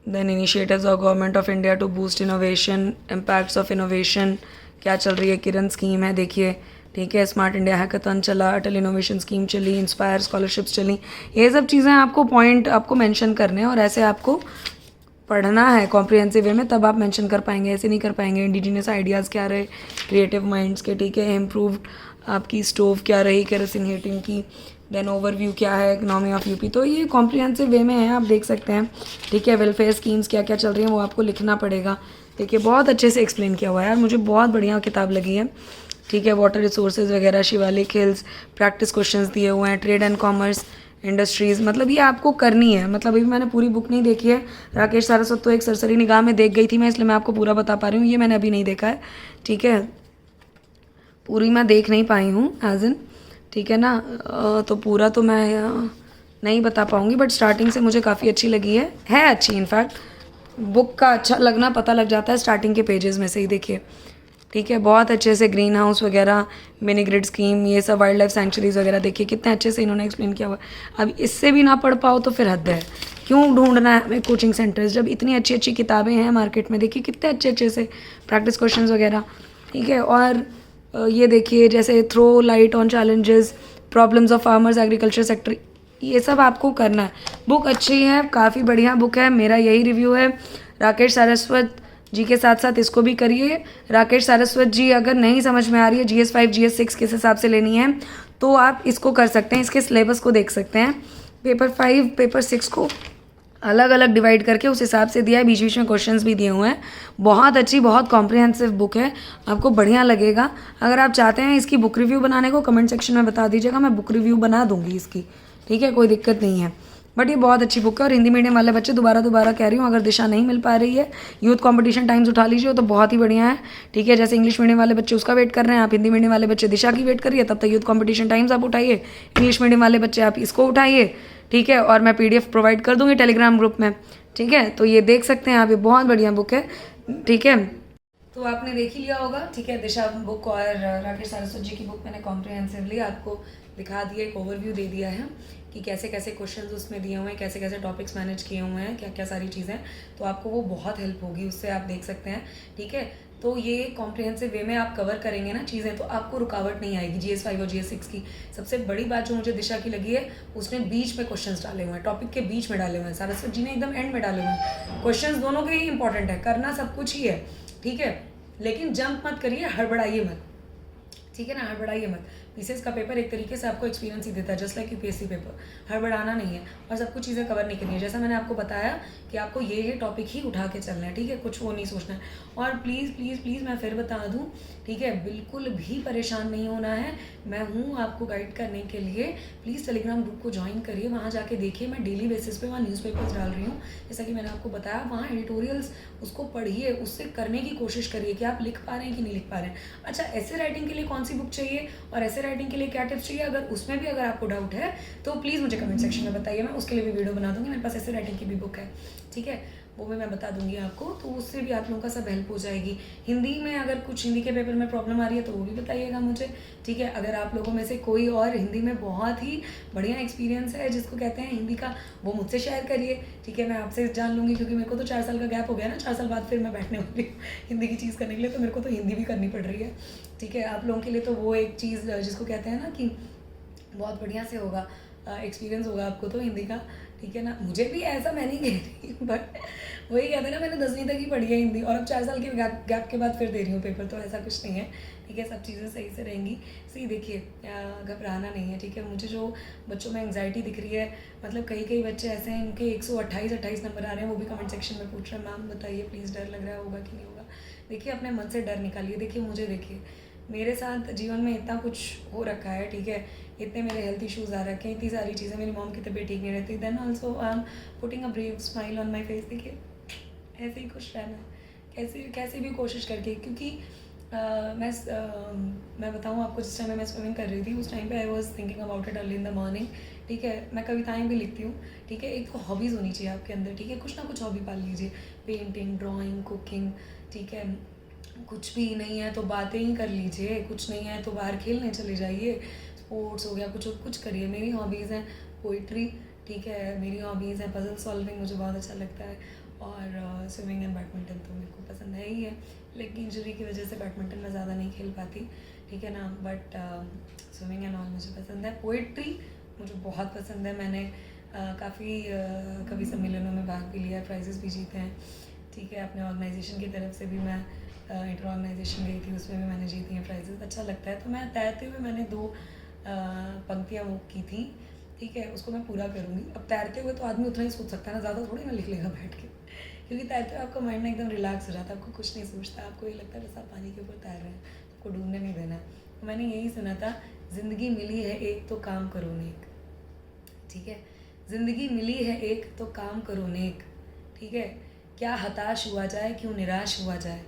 Then initiatives of government of India to boost innovation, impacts of innovation क्या चल रही है, किरण स्कीम है देखिए, ठीक है, स्मार्ट इंडिया हैकाथन चला, अटल इनोवेशन स्कीम चली, इंस्पायर स्कॉलरशिप्स चली, ये सब चीज़ें आपको पॉइंट आपको मेंशन करने हैं और ऐसे आपको पढ़ना है कॉम्प्रिहेंसिव वे में, तब आप मेंशन कर पाएंगे, ऐसे नहीं कर पाएंगे। इंडिजिनियस आइडियाज़ क्या रहे क्रिएटिव माइंड्स के, ठीक है, इम्प्रूव्ड आपकी स्टोव क्या रही केरोसिन हीटिंग की, देन ओवरव्यू क्या है इकोनॉमी ऑफ यूपी, तो ये कॉम्प्रिहेंसिव वे में है, आप देख सकते हैं, ठीक है। वेलफेयर स्कीम्स क्या क्या चल रही हैं वो आपको लिखना पड़ेगा, देखिए बहुत अच्छे से एक्सप्लेन किया हुआ है यार, मुझे बहुत बढ़िया किताब लगी है, ठीक है। वाटर रिसोर्सेज वगैरह, शिवालिक हिल्स, प्रैक्टिस क्वेश्चंस दिए हुए हैं, ट्रेड एंड कॉमर्स, इंडस्ट्रीज़, मतलब ये आपको करनी है, मतलब अभी मैंने पूरी बुक नहीं देखी है, राकेश सारस्वत तो एक सरसरी निगाह में देख गई थी मैं, इसलिए मैं आपको पूरा बता पा रही हूँ, ये मैंने अभी नहीं देखा है, ठीक है, पूरी मैं देख नहीं पाई हूँ एज इन, ठीक है ना, तो पूरा तो मैं नहीं बता पाऊँगी, बट स्टार्टिंग से मुझे काफ़ी अच्छी लगी है अच्छी, इनफैक्ट बुक का अच्छा लगना पता लग जाता है स्टार्टिंग के पेजेस में से ही, देखिए, ठीक है, बहुत अच्छे से ग्रीन हाउस वगैरह, मिनी ग्रिड स्कीम, ये सब वाइल्ड लाइफ सेंचुरीज वगैरह, देखिए कितने अच्छे से इन्होंने एक्सप्लेन किया हुआ है। अब इससे भी ना पढ़ पाओ तो फिर हद है, क्यों ढूंढना है हमें कोचिंग सेंटर्स जब इतनी अच्छी अच्छी किताबें हैं मार्केट में, देखिए कितने अच्छे अच्छे से प्रैक्टिस क्वेश्चंस वगैरह, ठीक है। और ये देखिए जैसे throw light on challenges, problems of farmers, agriculture sector, ये सब आपको करना है। बुक अच्छी है, काफ़ी बढ़िया बुक है, मेरा यही रिव्यू है। राकेश सारस्वत जी के साथ साथ इसको भी करिए। राकेश सारस्वत जी अगर नहीं समझ में आ रही है GS5 GS6 किस हिसाब से लेनी है तो आप इसको कर सकते हैं, इसके सिलेबस को देख सकते हैं, पेपर 5 पेपर 6 को अलग अलग डिवाइड करके उस हिसाब से दिया है, बीच बीच में क्वेश्चंस भी दिए हुए हैं। बहुत अच्छी, बहुत कॉम्प्रिहेंसिव बुक है, आपको बढ़िया लगेगा। अगर आप चाहते हैं इसकी बुक रिव्यू बनाने को कमेंट सेक्शन में बता दीजिएगा, मैं बुक रिव्यू बना दूंगी इसकी, ठीक है, कोई दिक्कत नहीं है। बट ये बहुत अच्छी बुक है और हिंदी मीडियम वाले बच्चे दोबारा कह रही हूँ, अगर दिशा नहीं मिल पा रही है, यूथ कंपटीशन टाइम्स उठा लीजिए तो बहुत ही बढ़िया है, ठीक है। जैसे इंग्लिश मीडियम वाले बच्चे उसका वेट कर रहे हैं, आप हिंदी मीडियम वाले बच्चे दिशा की वेट करिए, तब तक यूथ कंपटीशन टाइम्स आप उठाइए, इंग्लिश मीडियम वाले बच्चे आप इसको उठाइए, ठीक है। और मैं PDF प्रोवाइड कर दूँगी टेलीग्राम ग्रुप में, ठीक है। तो ये देख सकते हैं आप, ये बहुत बढ़िया बुक है, ठीक है। तो आपने देख ही लिया होगा, ठीक है, दिशा बुक और राकेश सारस्वत जी की बुक मैंने कॉम्प्रिहेंसिवली आपको दिखा दिया, एक ओवरव्यू दे दिया है कि कैसे कैसे क्वेश्चंस उसमें दिए हुए हैं, कैसे कैसे टॉपिक्स मैनेज किए हुए हैं, क्या क्या सारी चीज़ें, तो आपको वो बहुत हेल्प होगी उससे, आप देख सकते हैं, ठीक है। तो ये कॉम्प्रिहेंसिव वे में आप कवर करेंगे ना चीज़ें, तो आपको रुकावट नहीं आएगी GS5 और GS6 की। सबसे बड़ी बात जो मुझे दिशा की लगी है, उसने बीच में क्वेश्चंस डाले हुए हैं, टॉपिक के बीच में डाले हुए हैं, सारस्वत जी ने एकदम एंड में डाले हुए हैं। क्वेश्चंस दोनों के ही इंपॉर्टेंट है, करना सब कुछ ही है, ठीक है, लेकिन जंप मत करिए, हड़बड़ाइए मत, ठीक है ना, हड़बड़ाइए मत। पीसीएस का पेपर एक तरीके से आपको एक्सपीरियंस ही देता है, जस्ट लाइक यूपीएससी पेपर। हड़बड़ाना नहीं है और सब कुछ चीज़ें कवर नहीं करनी है। जैसा मैंने आपको बताया कि आपको ये टॉपिक ही उठा के चलना है, ठीक है, कुछ वो नहीं सोचना है। और प्लीज़ प्लीज़ प्लीज़ मैं फिर बता दूँ, ठीक है, बिल्कुल भी परेशान नहीं होना है। मैं हूँ आपको गाइड करने के लिए। प्लीज़ टेलीग्राम ग्रुप को ज्वाइन करिए, वहाँ जाके देखिए, मैं डेली बेसिस पे वहाँ न्यूज़पेपर्स डाल रही हूँ। जैसा कि मैंने आपको बताया, वहाँ एडिटोरियल्स उसको पढ़िए, उससे करने की कोशिश करिए कि आप लिख पा रहे हैं कि नहीं लिख पा रहे हैं। अच्छा, ऐसे राइटिंग के लिए कौन सी बुक चाहिए और ऐसे राइटिंग के लिए क्या टिप्स चाहिए, अगर उसमें भी अगर आपको डाउट है तो प्लीज़ मुझे कमेंट सेक्शन में बताइए, मैं उसके लिए भी वीडियो बना दूँगी। मेरे पास ऐसे राइटिंग की भी बुक है, ठीक है, वो भी मैं बता दूंगी आपको, तो उससे भी आप लोगों का सब हेल्प हो जाएगी। हिंदी में अगर कुछ हिंदी के पेपर में प्रॉब्लम आ रही है तो वो भी बताइएगा मुझे, ठीक है। अगर आप लोगों में से कोई और हिंदी में बहुत ही बढ़िया एक्सपीरियंस है, जिसको कहते हैं हिंदी का, वो मुझसे शेयर करिए, ठीक है। मैं आपसे जान लूँगी, क्योंकि मेरे को तो 4 साल का गैप हो गया ना, 4 साल बाद फिर मैं बैठने वाली हूँ हिंदी की चीज़ करने के लिए, तो मेरे को तो हिंदी भी करनी पड़ रही है, ठीक है। आप लोगों के लिए तो वो एक चीज़ जिसको कहते हैं ना कि बहुत बढ़िया से होगा, एक्सपीरियंस होगा आपको तो हिंदी का, ठीक है ना। मुझे भी ऐसा मैं नहीं कह रही, बट वही कहते हैं ना, मैंने 10वीं तक ही पढ़ी है हिंदी और अब 4 साल के गैप के बाद फिर दे रही हूँ पेपर, तो ऐसा कुछ नहीं है, ठीक है। सब चीज़ें सही से रहेंगी। सही देखिए, घबराना नहीं है, ठीक है। मुझे जो बच्चों में एंग्जाइटी दिख रही है, मतलब कई बच्चे ऐसे हैं इनके 128 नंबर आ रहे हैं, वो भी कमेंट सेक्शन में पूछ रहे हैं, मैम बताइए प्लीज़, डर लग रहा होगा कि नहीं होगा। देखिए, अपने मन से डर निकालिए। देखिए मुझे, देखिए मेरे साथ जीवन में इतना कुछ हो रखा है, ठीक है, इतने मेरे हेल्थ इश्यूज़ आ रखे हैं, इतनी सारी चीज़ें, मेरी मॉम की तबीयत ठीक नहीं रहती, then also I am putting a brave smile on my face. देखिए ऐसे ही खुश रहना है, कैसे भी कोशिश करके, क्योंकि मैं बताऊँ आपको, जिस टाइम मैं स्विमिंग कर रही थी उस टाइम पे I was thinking about it early in the morning, ठीक है। मैं कविताएं भी लिखती हूँ, ठीक है। एक तो हॉबीज़ होनी चाहिए आपके अंदर, ठीक है, कुछ ना कुछ हॉबी पाल लीजिए, पेंटिंग, ड्राइंग, कुकिंग, ठीक है। कुछ भी नहीं है तो बातें ही कर लीजिए, कुछ नहीं है तो बाहर खेलने चले जाइए, स्पोर्ट्स हो गया, कुछ करिए। मेरी हॉबीज़ हैं पोइट्री, ठीक है, मेरी हॉबीज़ हैं पजल सॉल्विंग, मुझे बहुत अच्छा लगता है, और स्विमिंग एंड बैडमिंटन तो मेरे को पसंद है ही है, लेकिन इंजरी की वजह से बैडमिंटन में ज़्यादा नहीं खेल पाती, ठीक है ना, बट स्विमिंग एंड ऑल मुझे पसंद है। पोइट्री मुझे बहुत पसंद है, मैंने काफ़ी कवि सम्मेलनों में भाग भी लिया है, प्राइजेस भी जीते हैं, ठीक है। अपने ऑर्गेनाइजेशन की तरफ से भी मैं इंटर ऑर्गेनाइजेशन गई थी, उसमें भी मैंने जीती हैं प्राइजेस, अच्छा लगता है। तो मैं तैरते हुए मैंने 2 पंक्तियाँ वो की थी, ठीक है, उसको मैं पूरा करूँगी। अब तैरते हुए तो आदमी उतना ही सोच सकता है ना, ज़्यादा थोड़ी ना लिख लेगा बैठ के, क्योंकि तैरते हुए आपका माइंड ना एकदम रिलैक्स हो जाता है, आपको कुछ नहीं सोचता, आपको ये लगता है बस आप पानी के ऊपर तैर रहे हैं, आपको डूबने नहीं देना है। तो मैंने यही सुना था, ज़िंदगी मिली है एक तो काम करो नेक, ठीक है, ज़िंदगी मिली है एक तो काम करो नेक, ठीक है। क्या हताश हुआ जाए, क्यों निराश हुआ जाए,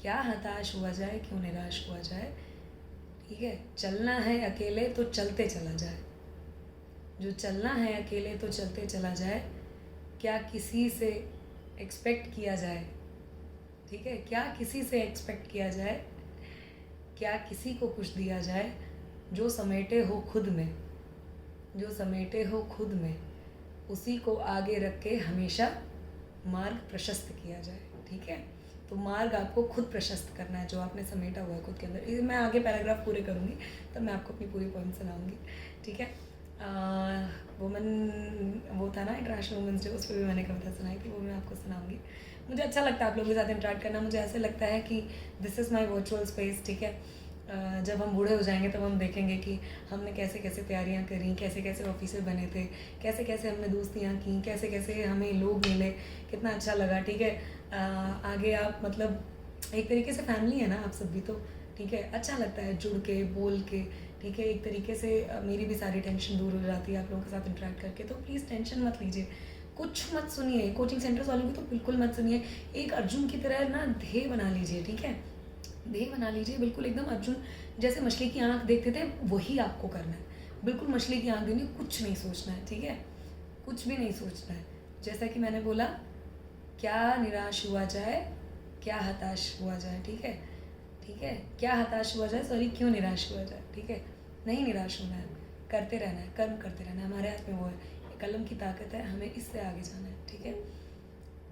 क्या हताश हुआ जाए, क्यों निराश हुआ जाए, ठीक है। चलना है अकेले तो चलते चला जाए, जो चलना है अकेले तो चलते चला जाए, क्या किसी से एक्सपेक्ट किया जाए, ठीक है, क्या किसी से एक्सपेक्ट किया जाए, क्या किसी को कुछ दिया जाए, जो समेटे हो खुद में, जो समेटे हो खुद में, उसी को आगे रख के हमेशा मार्ग प्रशस्त किया जाए, ठीक है। तो मार्ग आपको खुद प्रशस्त करना है, जो आपने समेटा हुआ है खुद के अंदर। मैं आगे पैराग्राफ पूरे करूँगी, तब मैं आपको अपनी पूरी पॉइंट सुनाऊँगी, ठीक है। वुमेन, वो था ना इंटरनेशनल वुमेंस डे, उस पर भी मैंने कविता सुनाई थी, वो मैं आपको सुनाऊँगी। मुझे अच्छा लगता है आप लोगों के साथ इंटरेक्ट करना, मुझे ऐसे लगता है कि this is my virtual space, ठीक है। जब हम बूढ़े हो जाएंगे तब हम देखेंगे कि हमने कैसे कैसे तैयारियां करी, कैसे कैसे ऑफिसर बने थे, कैसे कैसे हमने दोस्तियां की, कैसे कैसे हमें लोग मिले, कितना अच्छा लगा, ठीक है। आगे आप मतलब एक तरीके से फैमिली है ना आप सब भी, तो ठीक है, अच्छा लगता है जुड़ के, बोल के, ठीक है। एक तरीके से मेरी भी सारी टेंशन दूर हो जाती है आप लोगों के साथ इंटरेक्ट करके। तो प्लीज़ टेंशन मत लीजिए, कुछ मत सुनिए, कोचिंग सेंटर्स वालों की तो बिल्कुल मत सुनिए। एक अर्जुन की तरह ना ध्येय बना लीजिए, ठीक है, ध्येय बना लीजिए, बिल्कुल एकदम अर्जुन जैसे मछली की आंख देखते थे वही आपको करना है, बिल्कुल मछली की आंख देनी, कुछ नहीं सोचना है, ठीक है, कुछ भी नहीं सोचना है। जैसा कि मैंने बोला, क्या निराश हुआ जाए, क्या हताश हुआ जाए, ठीक है, ठीक है, क्या हताश हुआ जाए, सॉरी, क्यों निराश हुआ जाए, ठीक है, नहीं निराश होना है, करते रहना है, कर्म करते रहना है, हमारे हाथ में वो है, कलम की ताकत है, हमें इससे आगे जाना है, ठीक है।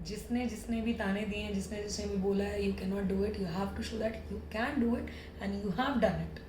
जिसने भी ताने दिए हैं, जिसने भी बोला है you can not do it, you have to show that you can do it and you have done it,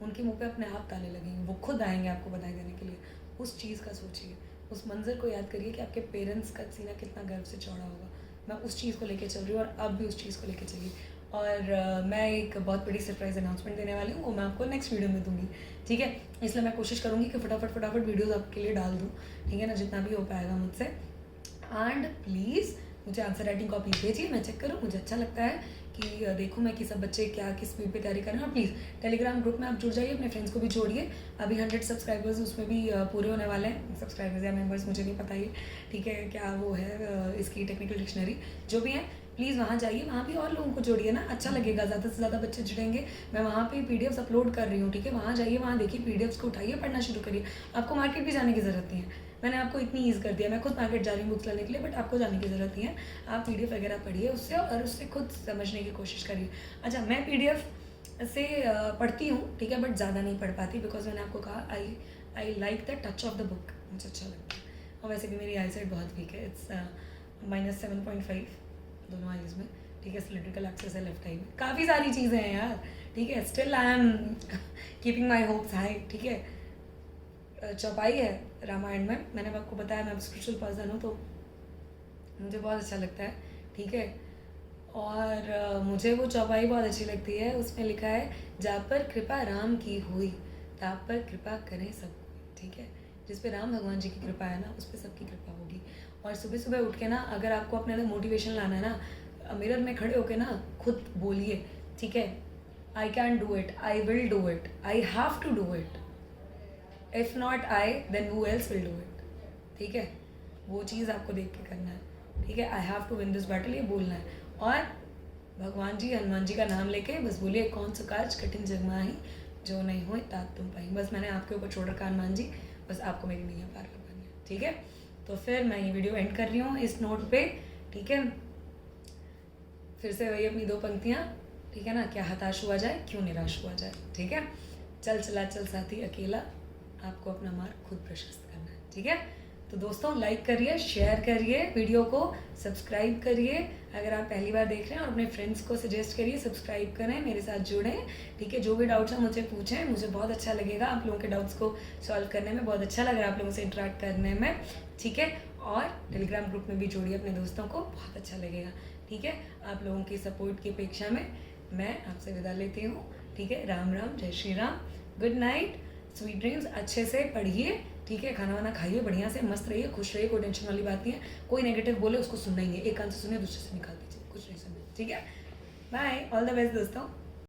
उनके मुंह पे अपने आप ताले लगेंगे, वो खुद आएंगे आपको बधाई देने के लिए। उस चीज़ का सोचिए, उस मंजर को याद करिए कि आपके पेरेंट्स का सीना कितना गर्व से चौड़ा होगा। मैं उस चीज़ को लेके चल रही हूँ और अब भी उस चीज़ को लेके चलिए। और मैं एक बहुत बड़ी सरप्राइज अनाउंसमेंट देने वाली हूँ, वो मैं आपको नेक्स्ट वीडियो में दूंगी, ठीक है। इसलिए मैं कोशिश करूँगी कि फटाफट वीडियोज़ आपके लिए डाल दूँ, ठीक है ना, जितना भी हो पाएगा मुझसे। एंड प्लीज़ मुझे आंसर राइटिंग कॉपी भेजिए, मैं चेक करूँ, मुझे अच्छा लगता है कि देखूँ मैं कि सब बच्चे क्या किस स्पीड पे तैयारी कर रहे हैं। और प्लीज़ टेलीग्राम ग्रुप में आप जुड़ जाइए, अपने फ्रेंड्स को भी जोड़िए। अभी 100 सब्सक्राइबर्स उसमें भी पूरे होने वाले हैं, सब्सक्राइबर्स या मेंबर्स मुझे नहीं पता ये, ठीक है, क्या वो है इसकी टेक्निकल डिक्शनरी, जो भी है प्लीज़ वहाँ जाइए, वहाँ भी और लोगों को जोड़िए ना, अच्छा लगेगा, ज़्यादा से ज़्यादा बच्चे जुड़ेंगे। मैं वहाँ पे पीडीएफ्स अपलोड कर रही हूँ, ठीक है, वहाँ जाइए, वहाँ देखिए, पीडीएफ्स को उठाइए, पढ़ना शुरू करिए। आपको मार्केट भी जाने की ज़रूरत नहीं है, मैंने आपको इतनी ईज़ कर दिया। मैं खुद मार्केट जा रही हूँ बुक्स लेने के लिए, बट आपको जाने की ज़रूरत नहीं है। आप पीडीएफ वगैरह पढ़िए उससे, और उससे खुद समझने की कोशिश करिए। अच्छा, मैं पीडीएफ से पढ़ती हूँ, ठीक है, बट ज़्यादा नहीं पढ़ पाती, बिकॉज मैंने आपको कहा I like the touch of the book, मुझे अच्छा लगता है। और वैसे भी मेरी आई साइड बहुत वीक है, इट्स -7.5 दोनों आईज में, ठीक है, सिलिंड्रिकल एक्सेस है लेफ्ट आई में, काफ़ी सारी चीज़ें हैं यार, ठीक है, still I am keeping my hopes high, ठीक है। चौपाई है रामायण में, मैंने आपको बताया मैं स्पिरिचुअल पर्सन हूँ, तो मुझे बहुत अच्छा लगता है, ठीक है। और मुझे वो चौपाई बहुत अच्छी लगती है, उसमें लिखा है, जा पर कृपा राम की हुई, ता पर कृपा करें सब, ठीक है। जिस पे राम भगवान जी की कृपा है ना, उस पर सबकी कृपा होगी। और सुबह सुबह उठ के ना, अगर आपको अपने अंदर मोटिवेशन लाना है ना, मिरर में खड़े होके ना खुद बोलिए, ठीक है, I can do it, I will do it, I have to do it, if not I then who else will do it, ठीक है। वो चीज़ आपको देख के करना है, ठीक है। I have to win this battle, ये बोलना है। और भगवान जी हनुमान जी का नाम लेके बस बोलिए, कौन सा काज कठिन जग माही, जो नहीं हो तात तुम पाई। बस मैंने आपके ऊपर छोड़ रखा हनुमान जी, बस आपको मेरी नैया पार करवानी है, ठीक है। तो फिर मैं ये वीडियो एंड कर रही हूँ इस नोट पे, ठीक है। फिर से वही अपनी 2 पंक्तियाँ, ठीक है ना, क्या हताश हुआ जाए, क्यों निराश हुआ जाए, ठीक है। चल चला चल साथी अकेला, आपको अपना मार्ग खुद प्रशस्त करना है, ठीक है। तो दोस्तों, लाइक करिए, शेयर करिए वीडियो को, सब्सक्राइब करिए अगर आप पहली बार देख रहे हैं, और अपने फ्रेंड्स को सजेस्ट करिए सब्सक्राइब करें, मेरे साथ जुड़ें, ठीक है। जो भी डाउट्स हैं मुझे पूछें, मुझे बहुत अच्छा लगेगा आप लोगों के डाउट्स को सॉल्व करने में, बहुत अच्छा लग रहा है आप लोगों से इंटरेक्ट करने में, ठीक है। और टेलीग्राम ग्रुप में भी जोड़िए अपने दोस्तों को, बहुत अच्छा लगेगा, ठीक है। आप लोगों की सपोर्ट की अपेक्षा में मैं आपसे विदा लेती हूँ, ठीक है। राम राम, जय Shri Ram, good night, sweet dreams, अच्छे से पढ़िए, ठीक है, खाना वाना खाइए, बढ़िया से मस्त रहिए, खुश रहिए, कोई टेंशन वाली बात नहीं है। कोई नेगेटिव बोले उसको सुनना ही नहीं, एक कान से सुनिए, दूसरे से निकाल दीजिए, कुछ नहीं सुनना, ठीक है। बाय, ऑल द बेस्ट दोस्तों।